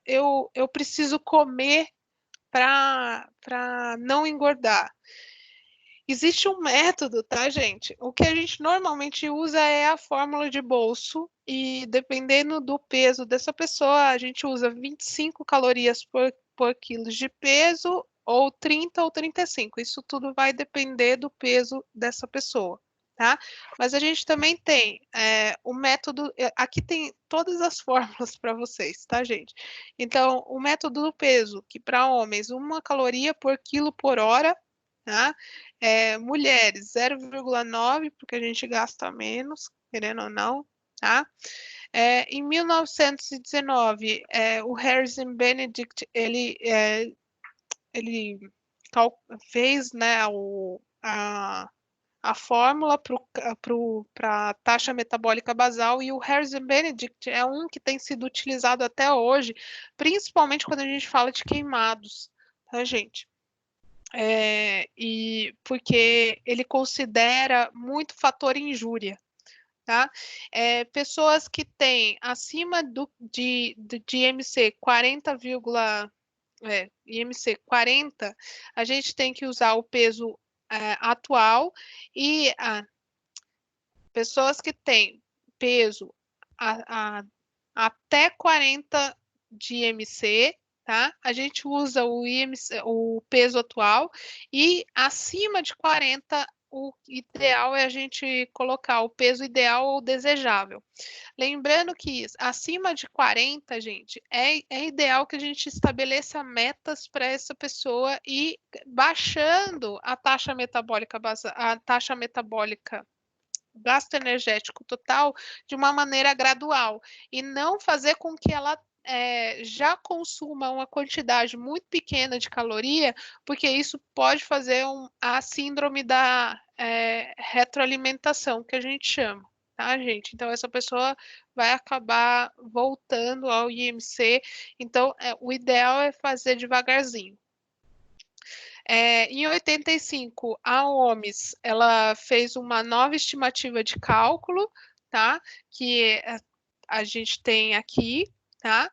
eu preciso comer para não engordar? Existe um método, tá, gente? O que a gente normalmente usa é a fórmula de bolso e dependendo do peso dessa pessoa, a gente usa 25 calorias por quilo de peso ou 30 ou 35. Isso tudo vai depender do peso dessa pessoa, tá? Mas a gente também tem o método, aqui tem todas as fórmulas para vocês, tá, gente? Então, o método do peso, que para homens, 1 caloria por quilo por hora, tá? Mulheres, 0,9, porque a gente gasta menos, querendo ou não, tá? Em 1919, o Harrison Benedict, ele fez, né, a fórmula para a taxa metabólica basal, e o Harrison Benedict é um que tem sido utilizado até hoje, principalmente quando a gente fala de queimados, tá, gente? E porque ele considera muito fator injúria, tá? Pessoas que têm acima de IMC 40, IMC 40, a gente tem que usar o peso atual, e pessoas que têm peso até 40 de IMC, tá? A gente usa o peso atual, e acima de 40 o ideal é a gente colocar o peso ideal ou desejável. Lembrando que acima de 40, gente, é ideal que a gente estabeleça metas para essa pessoa e baixando a taxa metabólica, gasto energético total de uma maneira gradual e não fazer com que ela já consuma uma quantidade muito pequena de caloria, porque isso pode fazer a síndrome da retroalimentação, que a gente chama, tá, gente? Então, essa pessoa vai acabar voltando ao IMC. Então, o ideal é fazer devagarzinho. Em 85, a OMS ela fez uma nova estimativa de cálculo, tá? Que a gente tem aqui, tá?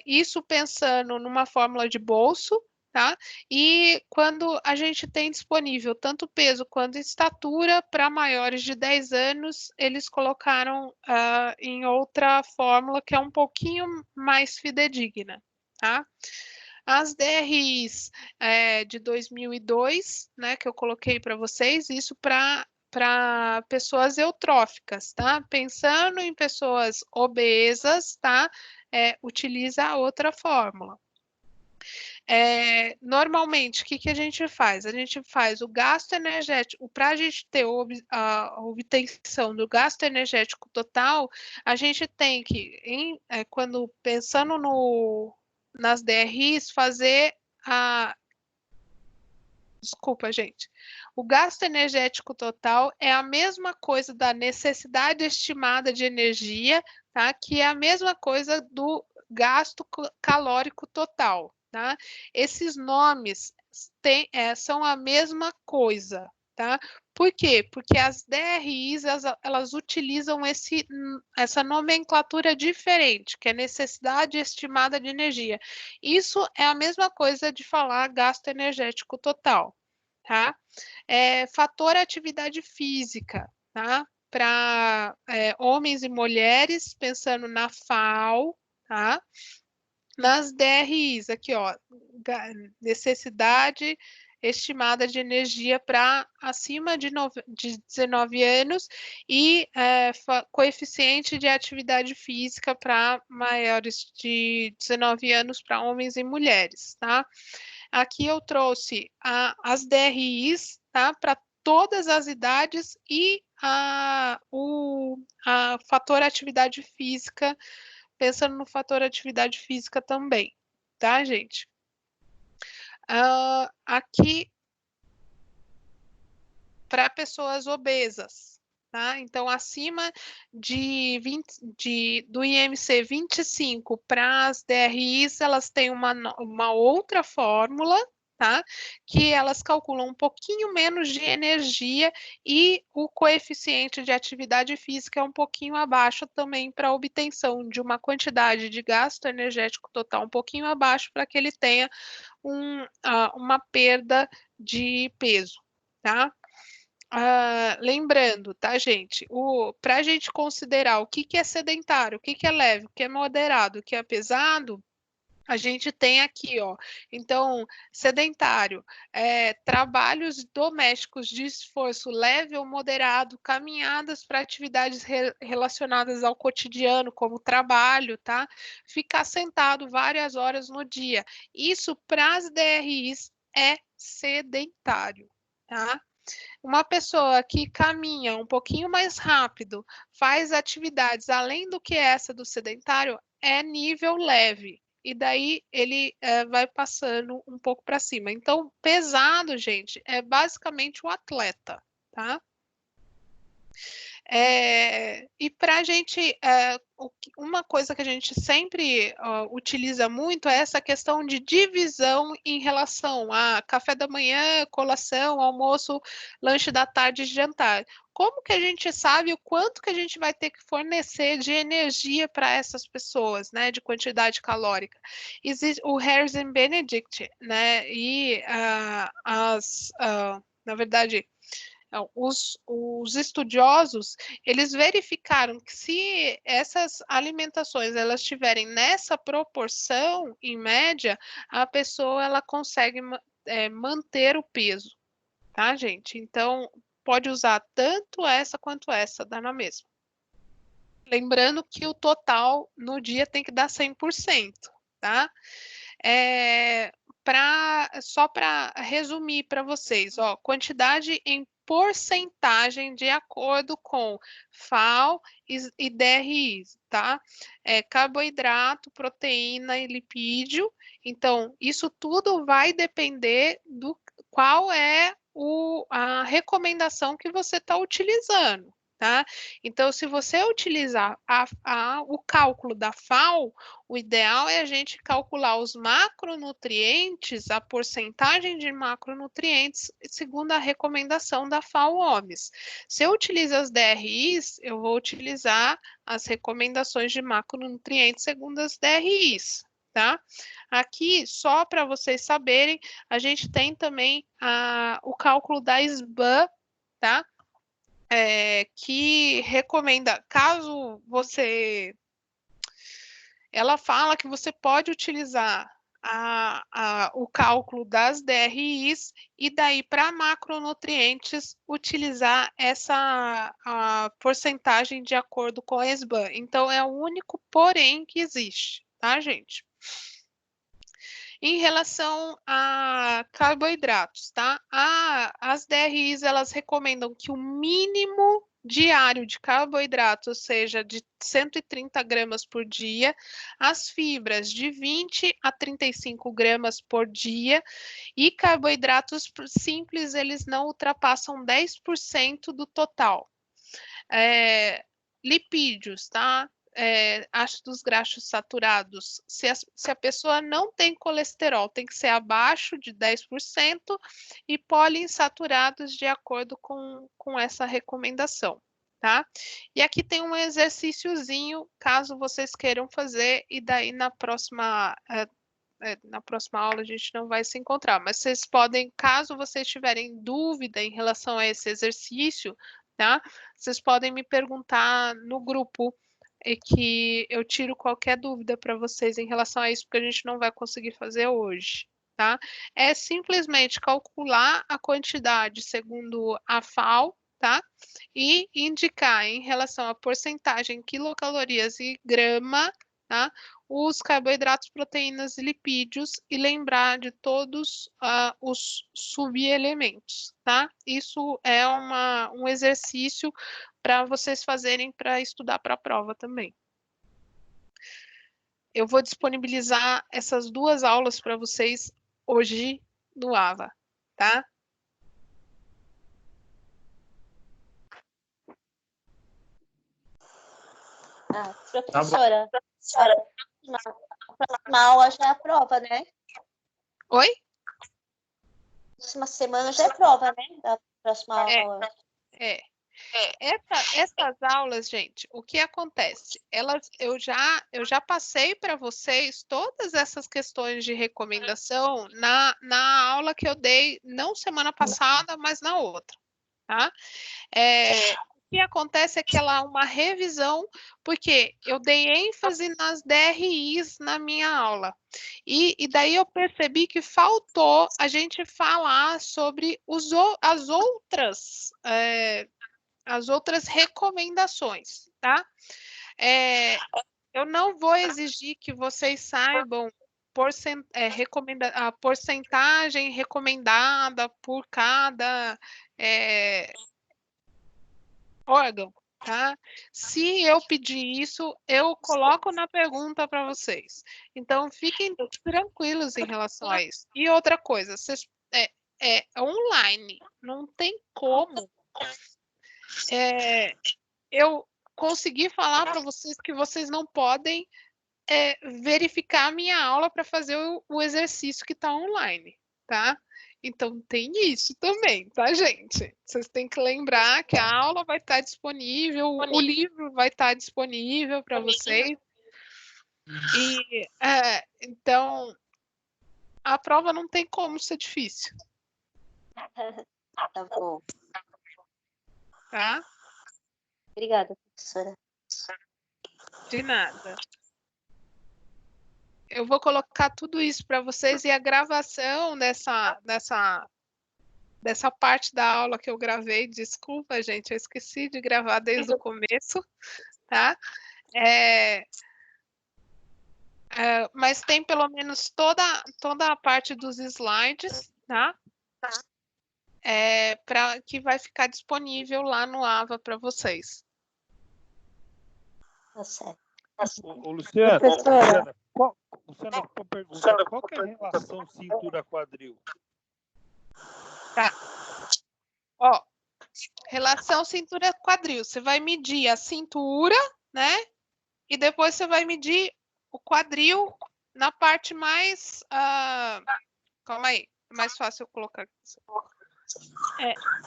Isso pensando numa fórmula de bolso, tá? E quando a gente tem disponível tanto peso quanto estatura para maiores de 10 anos, eles colocaram em outra fórmula que é um pouquinho mais fidedigna, tá? As DRIs de 2002, né, que eu coloquei para vocês, isso para pessoas eutróficas, tá? Pensando em pessoas obesas, tá? Utiliza a outra fórmula. Normalmente, o que a gente faz? A gente faz o gasto energético, para a gente ter a obtenção do gasto energético total, a gente tem que, quando pensando nas DRIs, fazer a... Desculpa, gente. O gasto energético total é a mesma coisa da necessidade estimada de energia, tá? Que é a mesma coisa do gasto calórico total, tá? Esses nomes são a mesma coisa, tá? Por quê? Porque as DRIs, elas utilizam essa nomenclatura diferente, que é necessidade estimada de energia. Isso é a mesma coisa de falar gasto energético total, tá? Fator atividade física, tá? Para homens e mulheres, pensando na FAO, tá? Nas DRIs, aqui, ó, necessidade estimada de energia para acima de 19 anos e coeficiente de atividade física para maiores de 19 anos para homens e mulheres, tá? Aqui eu trouxe as DRIs, tá? Para todas as idades e o fator atividade física, pensando no fator atividade física também, tá, gente? Aqui, para pessoas obesas, tá? Então, acima do IMC 25 para as DRIs, elas têm uma outra fórmula, tá? Que elas calculam um pouquinho menos de energia e o coeficiente de atividade física é um pouquinho abaixo também para a obtenção de uma quantidade de gasto energético total um pouquinho abaixo para que ele tenha uma perda de peso, tá? Lembrando, tá, gente? Para a gente considerar o que é sedentário, o que é leve, o que é moderado, o que é pesado, a gente tem aqui, ó. Então, sedentário, trabalhos domésticos de esforço leve ou moderado, caminhadas para atividades relacionadas ao cotidiano, como trabalho, tá? Ficar sentado várias horas no dia. Isso para as DRIs é sedentário, tá? Uma pessoa que caminha um pouquinho mais rápido, faz atividades além do que essa do sedentário, é nível leve. E daí ele vai passando um pouco para cima. Então, pesado, gente, é basicamente o atleta, tá? E para a gente, uma coisa que a gente sempre utiliza muito é essa questão de divisão em relação a café da manhã, colação, almoço, lanche da tarde e jantar. Como que a gente sabe o quanto que a gente vai ter que fornecer de energia para essas pessoas, né, de quantidade calórica? Existe o Harris and Benedict, né, e na verdade, os estudiosos, eles verificaram que se essas alimentações elas estiverem nessa proporção, em média, a pessoa ela consegue manter o peso, tá, gente? Então, pode usar tanto essa quanto essa, dá na mesma. Lembrando que o total no dia tem que dar 100%, tá? Só para resumir para vocês, ó, quantidade em porcentagem de acordo com FAO e DRI, tá? Carboidrato, proteína e lipídio. Então, isso tudo vai depender do qual é a recomendação que você está utilizando, tá? Então, se você utilizar o cálculo da FAO, o ideal é a gente calcular os macronutrientes, a porcentagem de macronutrientes, segundo a recomendação da FAO-OMS. Se eu utilizo as DRIs, eu vou utilizar as recomendações de macronutrientes segundo as DRIs, tá? Aqui, só para vocês saberem, a gente tem também o cálculo da SBAN, tá? Que recomenda, caso você... Ela fala que você pode utilizar o cálculo das DRIs e daí para macronutrientes utilizar a porcentagem de acordo com a SBAN. Então, é o único porém que existe, tá, gente? Em relação a carboidratos, tá? As DRIs, elas recomendam que o mínimo diário de carboidratos seja de 130 gramas por dia, as fibras de 20 a 35 gramas por dia, e carboidratos simples, eles não ultrapassam 10% do total. Lipídios, tá? Ácidos graxos saturados, se a pessoa não tem colesterol, tem que ser abaixo de 10%, e poliinsaturados de acordo com essa recomendação, tá? E aqui tem um exercíciozinho, caso vocês queiram fazer, e daí na próxima aula a gente não vai se encontrar, mas vocês podem, caso vocês tiverem dúvida em relação a esse exercício, tá? Vocês podem me perguntar no grupo, que eu tiro qualquer dúvida para vocês em relação a isso, porque a gente não vai conseguir fazer hoje, tá? É simplesmente calcular a quantidade segundo a FAO, tá? E indicar em relação à porcentagem, quilocalorias e grama, tá? Os carboidratos, proteínas e lipídios, e lembrar de todos os subelementos, tá? Isso é um exercício para vocês fazerem para estudar para a prova também. Eu vou disponibilizar essas 2 aulas para vocês hoje no AVA, tá? Professora, a próxima aula já é a prova, né? Oi? Próxima semana já é prova, né? Da próxima aula. Essas aulas, gente, o que acontece? Eu já passei para vocês todas essas questões de recomendação na aula que eu dei, não semana passada, mas na outra, tá? O que acontece é que ela é uma revisão, porque eu dei ênfase nas DRIs na minha aula. E daí eu percebi que faltou a gente falar sobre as outras recomendações, tá? Eu não vou exigir que vocês saibam a porcentagem recomendada por cada órgão, tá? Se eu pedir isso, eu coloco na pergunta para vocês. Então, fiquem tranquilos em relação a isso. E outra coisa, vocês, online, não tem como eu conseguir falar para vocês que vocês não podem verificar a minha aula para fazer o exercício que está online, tá? Então, tem isso também, tá, gente? Vocês têm que lembrar que a aula vai estar disponível, o livro vai estar disponível para vocês. E, então, a prova não tem como ser difícil. Tá bom. Tá? Obrigada, professora. De nada. Eu vou colocar tudo isso para vocês, e a gravação dessa parte da aula que eu gravei. Desculpa, gente, eu esqueci de gravar desde o começo, tá? Mas tem pelo menos toda a parte dos slides, tá? Que vai ficar disponível lá no AVA para vocês. Tá certo. Ô, Luciana, Professora. Luciana, uma pergunta. Qual que é a relação cintura-quadril? Tá. Ó, relação cintura-quadril. Você vai medir a cintura, né? E depois você vai medir o quadril na parte mais... calma aí, é mais fácil eu colocar aqui.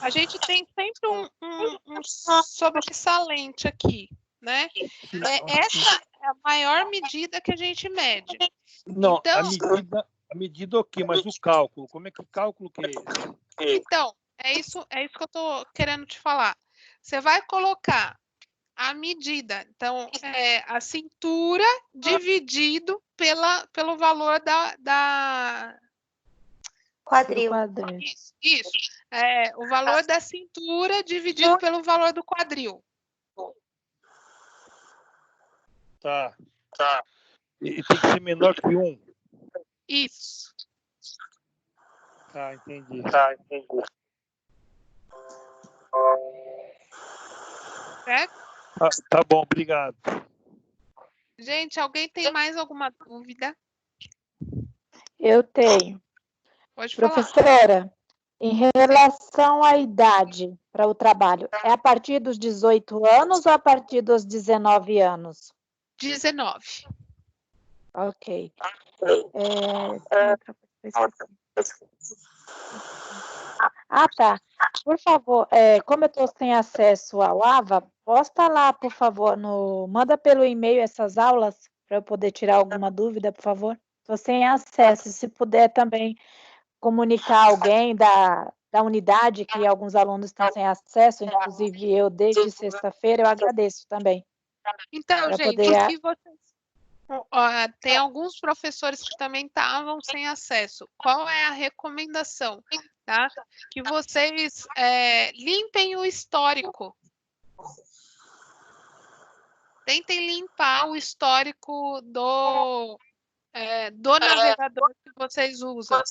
A gente tem sempre um sobressalente aqui, né? Essa é a maior medida que a gente mede. Não, Então, a medida ok, mas o cálculo, como é que cálculo que é esse? Então, é isso que eu estou querendo te falar. Você vai colocar a medida, então, a cintura dividido pelo valor da... Quadril. Isso. O valor da cintura dividido pelo valor do quadril. Tá. E tem que ser menor que 1. Isso. Tá, entendi. Certo? Tá bom, obrigado. Gente, alguém tem mais alguma dúvida? Eu tenho. Pode falar. Professora, em relação à idade para o trabalho, é a partir dos 18 anos ou a partir dos 19 anos? 19. Ok. Tá. Por favor, como eu estou sem acesso ao AVA, posta lá, por favor, manda pelo e-mail essas aulas para eu poder tirar alguma dúvida, por favor. Estou sem acesso. Se puder também comunicar alguém da unidade, que alguns alunos estão sem acesso, inclusive eu, desde sexta-feira, eu agradeço também. Então, gente, poder... o que vocês... tem alguns professores que também estavam sem acesso. Qual é a recomendação? Tá? Que vocês limpem o histórico. Tentem limpar o histórico do navegador que vocês usam.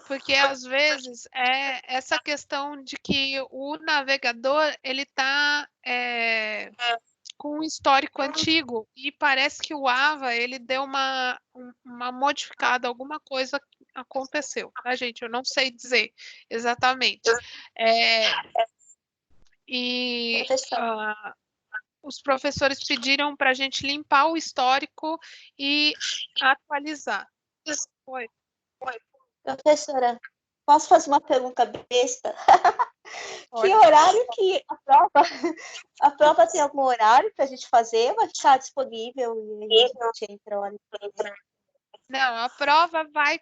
Porque, às vezes, essa questão de que o navegador ele está com um histórico antigo e parece que o AVA ele deu uma modificada, alguma coisa aconteceu, tá, gente? Eu não sei dizer exatamente. Os professores pediram para a gente limpar o histórico e atualizar. Foi. Professora, posso fazer uma pergunta besta? Que horário que a prova tem algum horário para a gente fazer? Vai ficar disponível e a gente entra hora? Não, a prova vai...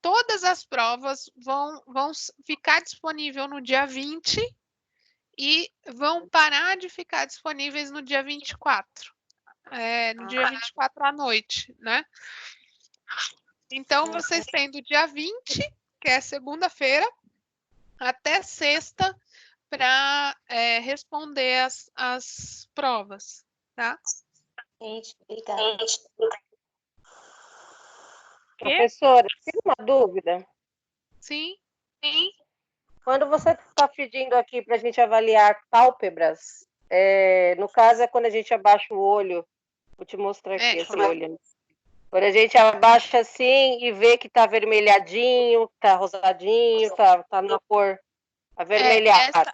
todas as provas vão ficar disponível no dia 20 e vão parar de ficar disponíveis no dia 24. No dia 24 à noite, né? Então, vocês têm do dia 20, que é segunda-feira, até sexta, para responder as provas, tá? Gente, obrigada. Professora, tem uma dúvida? Sim. Quando você está pedindo aqui para a gente avaliar pálpebras, no caso é quando a gente abaixa o olho, vou te mostrar aqui esse olho. Quando a gente abaixa assim e vê que está avermelhadinho, está rosadinho, está na cor avermelhada.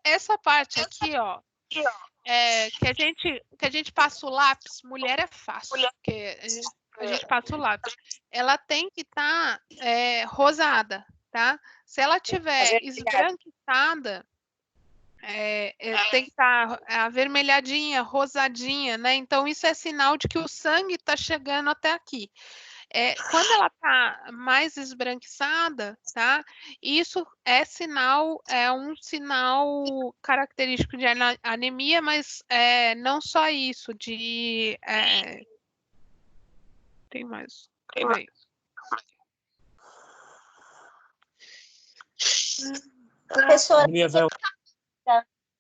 Essa parte aqui, ó, que a gente passa o lápis, mulher é fácil, porque a gente passa o lápis. Ela tem que estar rosada, tá? Se ela tiver esbranquiçada, tem que estar avermelhadinha, rosadinha, né? Então, isso é sinal de que o sangue está chegando até aqui. Quando ela está mais esbranquiçada, tá? Isso é um sinal característico de anemia, mas não só isso, tem mais. Professora, Minha vai-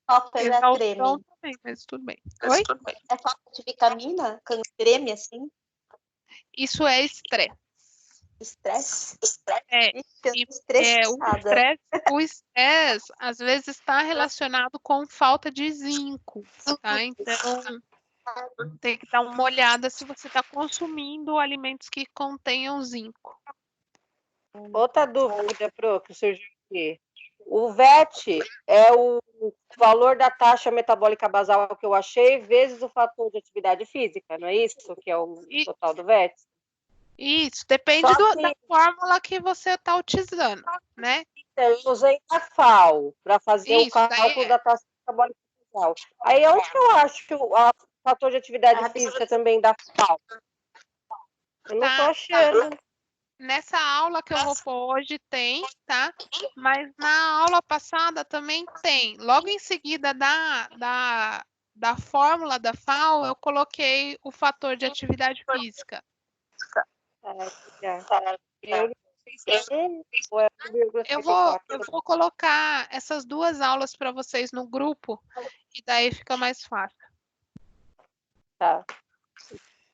pálpebra treme. Exaustão também, mas tudo bem. Oi? É falta de vitamina? Quando treme assim? Isso é estresse. Estresse? É, Ixi, eu e tô estressada. o estresse às vezes está relacionado com falta de zinco, tá? Então, tem que dar uma olhada se você está consumindo alimentos que contenham zinco. Outra dúvida, Pro, que surgiu aqui. O VET é o valor da taxa metabólica basal que eu achei, vezes o fator de atividade física, não é isso? Que é o total do VET? Isso, depende Só da que- fórmula que você está utilizando, né? Eu usei a FAO para fazer o Isso, daí cálculo é. da taxa metabólica basal. Aí onde que eu acho o fator de atividade física também da FAO? Eu não estou Tá. achando. Nessa aula que eu vou pôr hoje tem, tá? Mas na aula passada também tem. Logo em seguida da fórmula da FAO, eu coloquei o fator de atividade física. Eu não sei se é 1 ou é Eu 1,34. vou colocar essas duas aulas para vocês no grupo e daí fica mais fácil, Tá.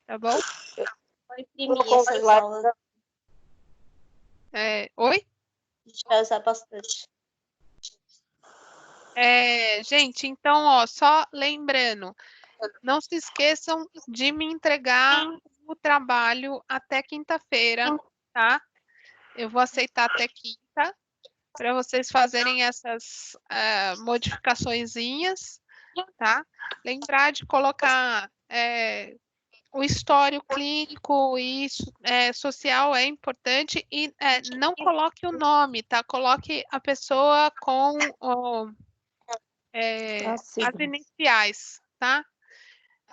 tá bom? Vou imprimir essas aulas. Oi? A gente vai usar bastante. Gente, então, ó, só lembrando, não se esqueçam de me entregar o trabalho até quinta-feira, tá? Eu vou aceitar até quinta, para vocês fazerem essas modificaçõezinhas, tá? Lembrar de colocar o histórico clínico e social é importante e não coloque o nome, tá? Coloque a pessoa com as iniciais, tá?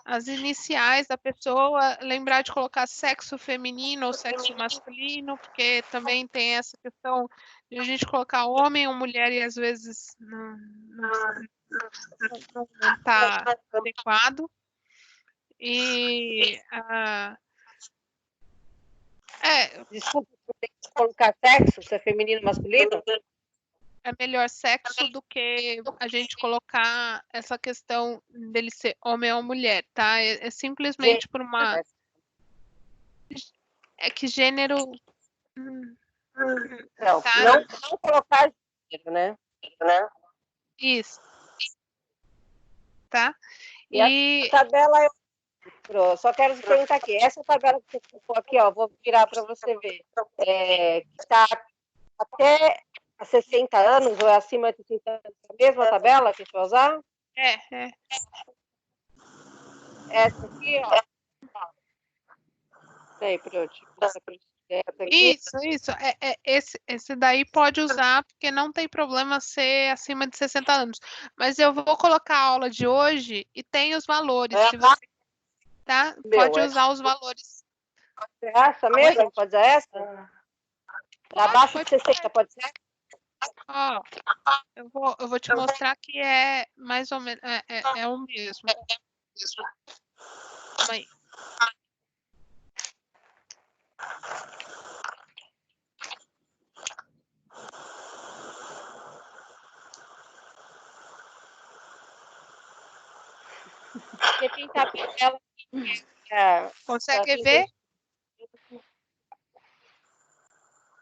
As iniciais da pessoa, lembrar de colocar sexo feminino ou sexo masculino, porque também tem essa questão de a gente colocar homem ou mulher e às vezes não está adequado. E Desculpa, tem que colocar sexo, se é feminino ou masculino? é melhor sexo do que a gente colocar essa questão dele ser homem ou mulher, tá? É simplesmente por uma. É que gênero. Não, Tá? não colocar gênero, né? Isso. Tá? E a tabela, só quero te perguntar aqui, essa tabela que você colocou aqui, ó, vou virar para você ver, que está até 60 anos ou é acima de 60 anos, a mesma tabela que a gente vai usar? Essa aqui, ó. Peraí, Isso. Esse daí pode usar, porque não tem problema ser acima de 60 anos. Mas eu vou colocar a aula de hoje e tem os valores. Se você, tá? Pode usar os valores. Essa mesmo? Pode usar essa? Abaixo de 60, pode ser? Ó, eu vou te mostrar que é mais ou menos, é o mesmo. Aí. Porque tem tabela Consegue ver?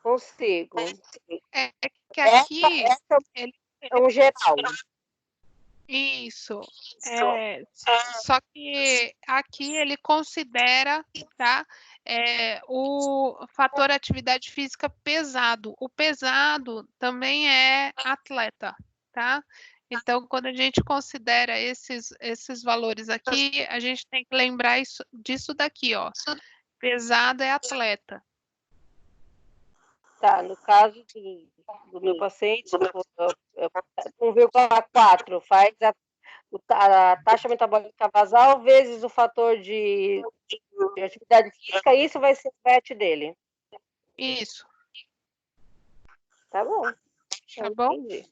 Consigo. É que aqui ele é um geral. Isso. Só que aqui ele considera, tá? O fator atividade física pesado. O pesado também é atleta, tá? Então, quando a gente considera esses valores aqui, a gente tem que lembrar disso daqui, ó. Pesado é atleta. Tá, no caso do meu paciente, 1,4 faz a taxa metabólica basal vezes o fator de atividade física, isso vai ser o VET dele. Isso. Tá bom. Tá bom? Entendi.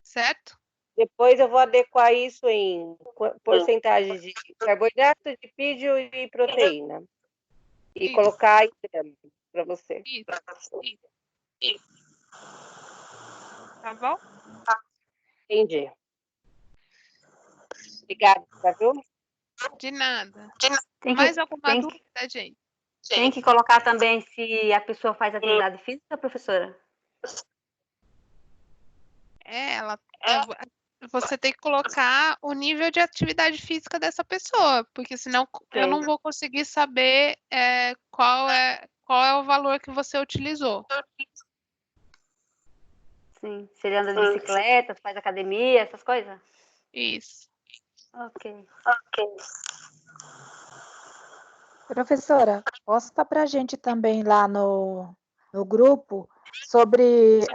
Certo? Depois eu vou adequar isso em porcentagem de carboidrato, lipídio e proteína. E colocar em grama para você. Isso. Tá bom? Entendi. Obrigada, viu? De nada. Tem Mais que, alguma tem, dúvida, gente? tem que colocar também se a pessoa faz atividade física, professora? Você tem que colocar o nível de atividade física dessa pessoa, porque senão eu não vou conseguir saber qual é o valor que você utilizou. Sim. Se ele anda de bicicleta, faz academia, essas coisas? Isso. Ok. Professora, posta para a gente também lá no grupo sobre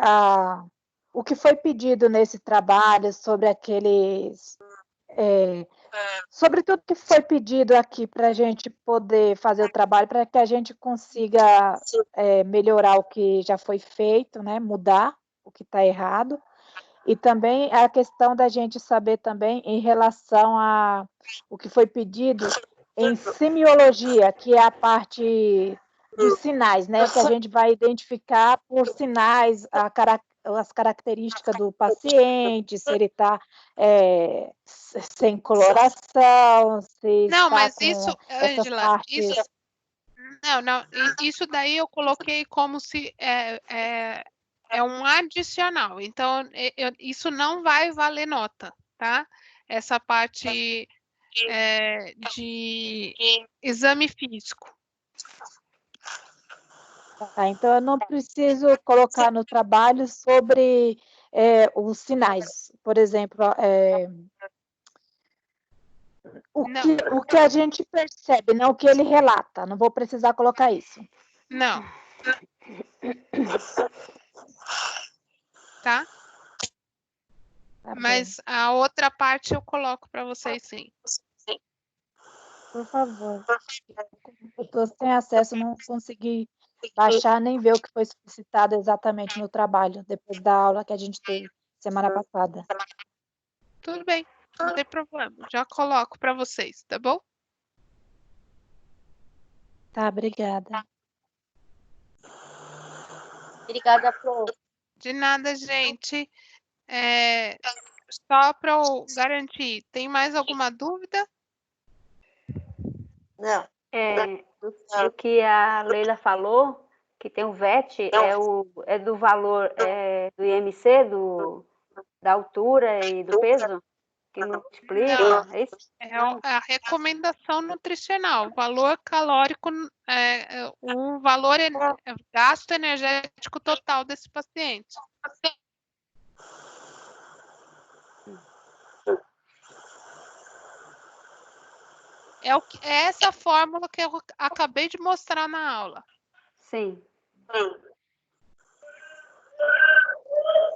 o que foi pedido nesse trabalho, sobre aqueles. Sobre tudo que foi pedido aqui para a gente poder fazer o trabalho, para que a gente consiga melhorar o que já foi feito, né? Mudar o que está errado. E também a questão da gente saber também em relação a o que foi pedido em semiologia, que é a parte dos sinais, né? Que a gente vai identificar por sinais as características do paciente, se ele está sem coloração, se Não, está mas com isso, essas Ângela, partes. não, isso daí eu coloquei como se é um adicional. Então, isso não vai valer nota, tá? Essa parte de exame físico. Tá, então, eu não preciso colocar no trabalho sobre os sinais. Por exemplo, o que a gente percebe, não o que ele relata. Não vou precisar colocar isso. Não. Tá? Tá Mas bom. a outra parte eu coloco para vocês, sim. Por favor. Eu estou sem acesso, não consegui baixar nem ver o que foi solicitado exatamente no trabalho, depois da aula que a gente teve semana passada. Tudo bem, não tem problema. Já coloco para vocês, tá bom? Tá, obrigada. Obrigada, Pro. De nada, gente. Só para eu garantir, tem mais alguma dúvida? Não. Do que a Leila falou, que tem o VET, é do valor do IMC, da altura e do peso? Que multiplica? Não. É isso? É a recomendação nutricional, valor calórico, o valor gasto energético total desse paciente. É essa fórmula que eu acabei de mostrar na aula. Sim.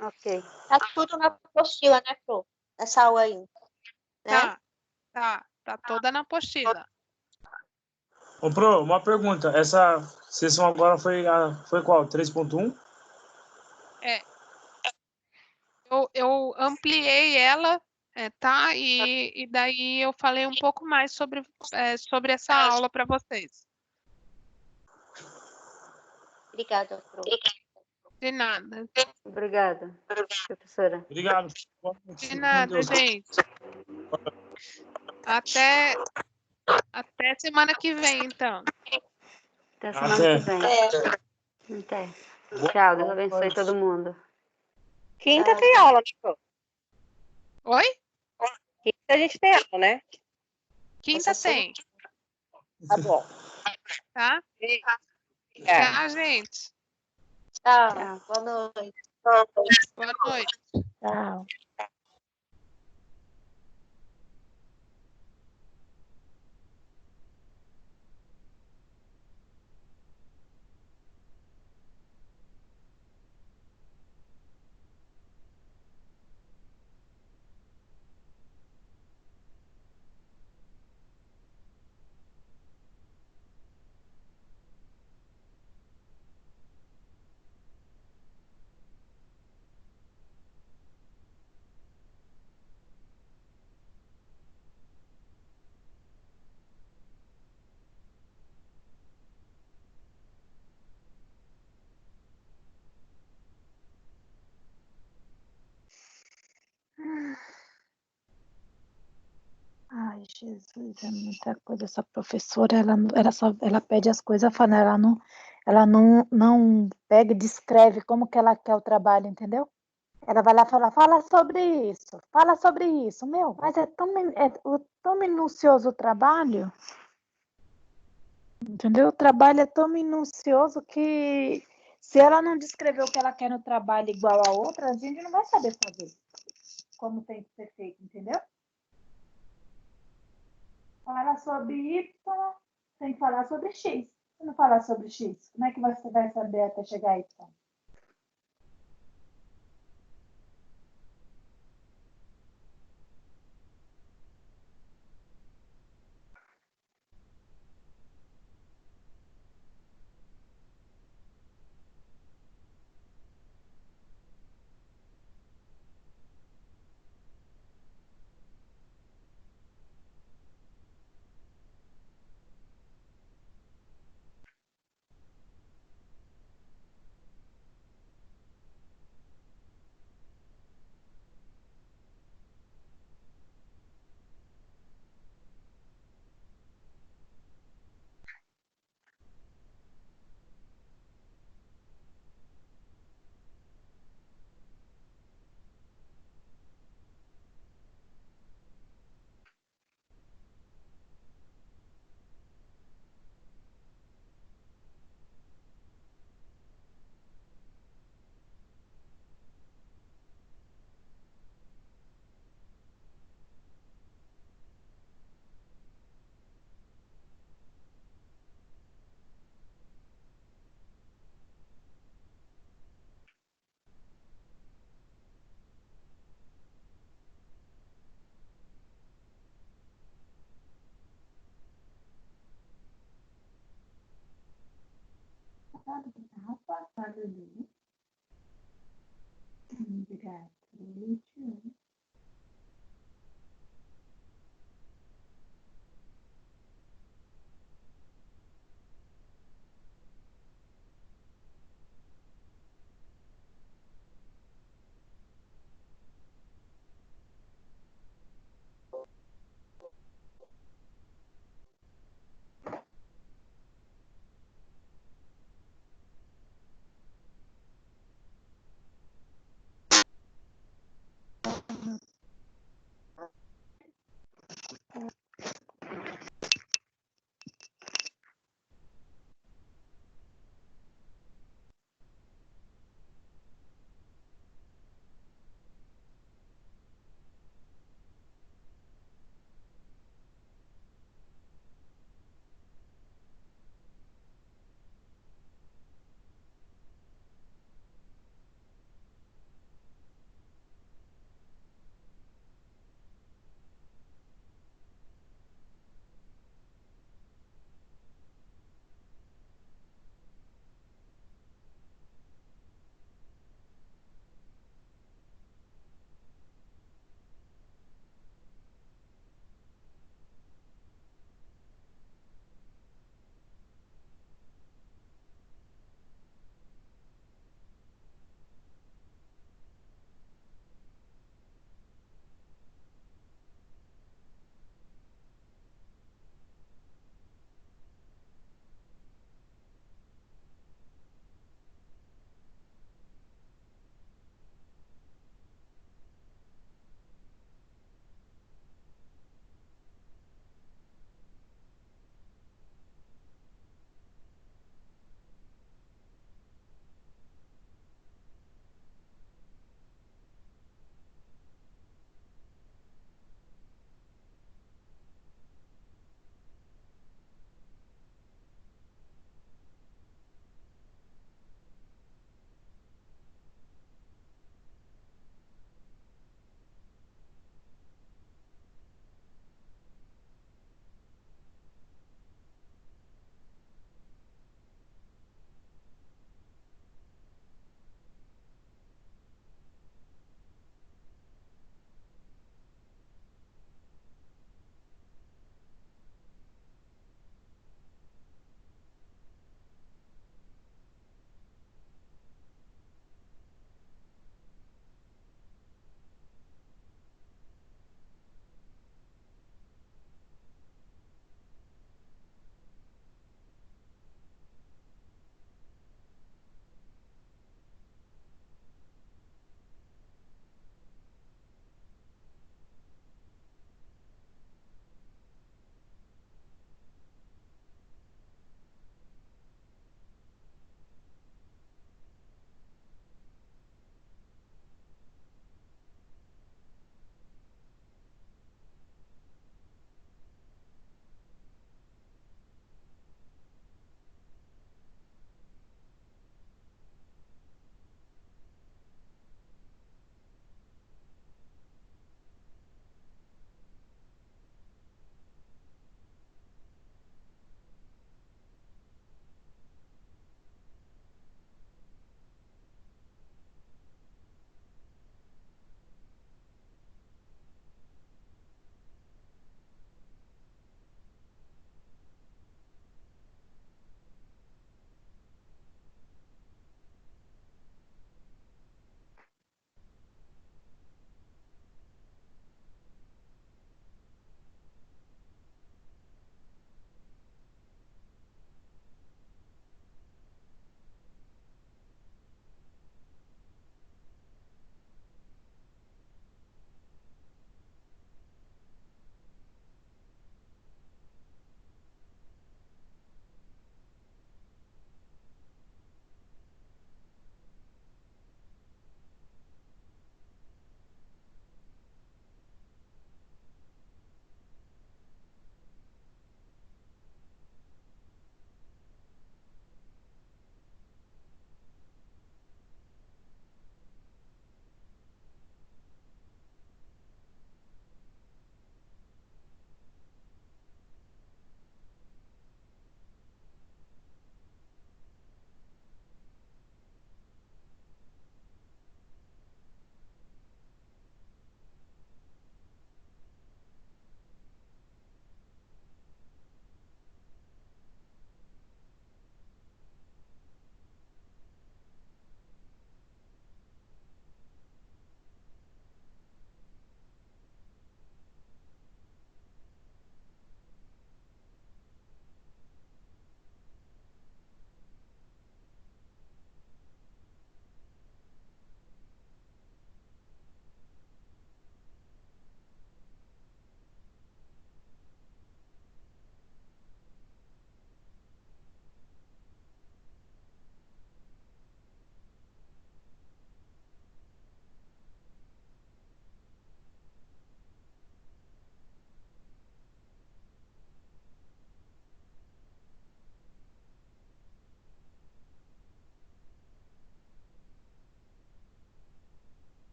Ok. Tá tudo na apostila, né, Pro? Essa aula aí. Né? Tá toda na apostila. Ô, Pro, uma pergunta. Essa sessão agora foi qual? 3.1? Eu ampliei ela, tá? E daí eu falei um pouco mais sobre essa aula para vocês. Obrigada, Pro. De nada. Obrigada, professora. Obrigado. De nada, gente. Até semana que vem, então. Até semana que vem. Até. Tchau, Deus abençoe todo mundo. Quinta tem aula, né, Pro? Oi? Quinta a gente tem aula, né? Quinta tem, Tá bom. tá? É. Tchau, gente. Tchau. Boa noite. Boa noite. Tchau. Ai, Jesus, é muita coisa. Essa professora, ela pede as coisas, ela não pega e descreve como que ela quer o trabalho, entendeu? Ela vai lá e fala sobre isso, meu, mas é tão minucioso o trabalho, entendeu? O trabalho é tão minucioso que se ela não descrever o que ela quer no trabalho igual a outra, a gente não vai saber fazer como tem que ser feito, entendeu? Fala sobre Y sem falar sobre X. Se não falar sobre X, como é que você vai saber até chegar a Y?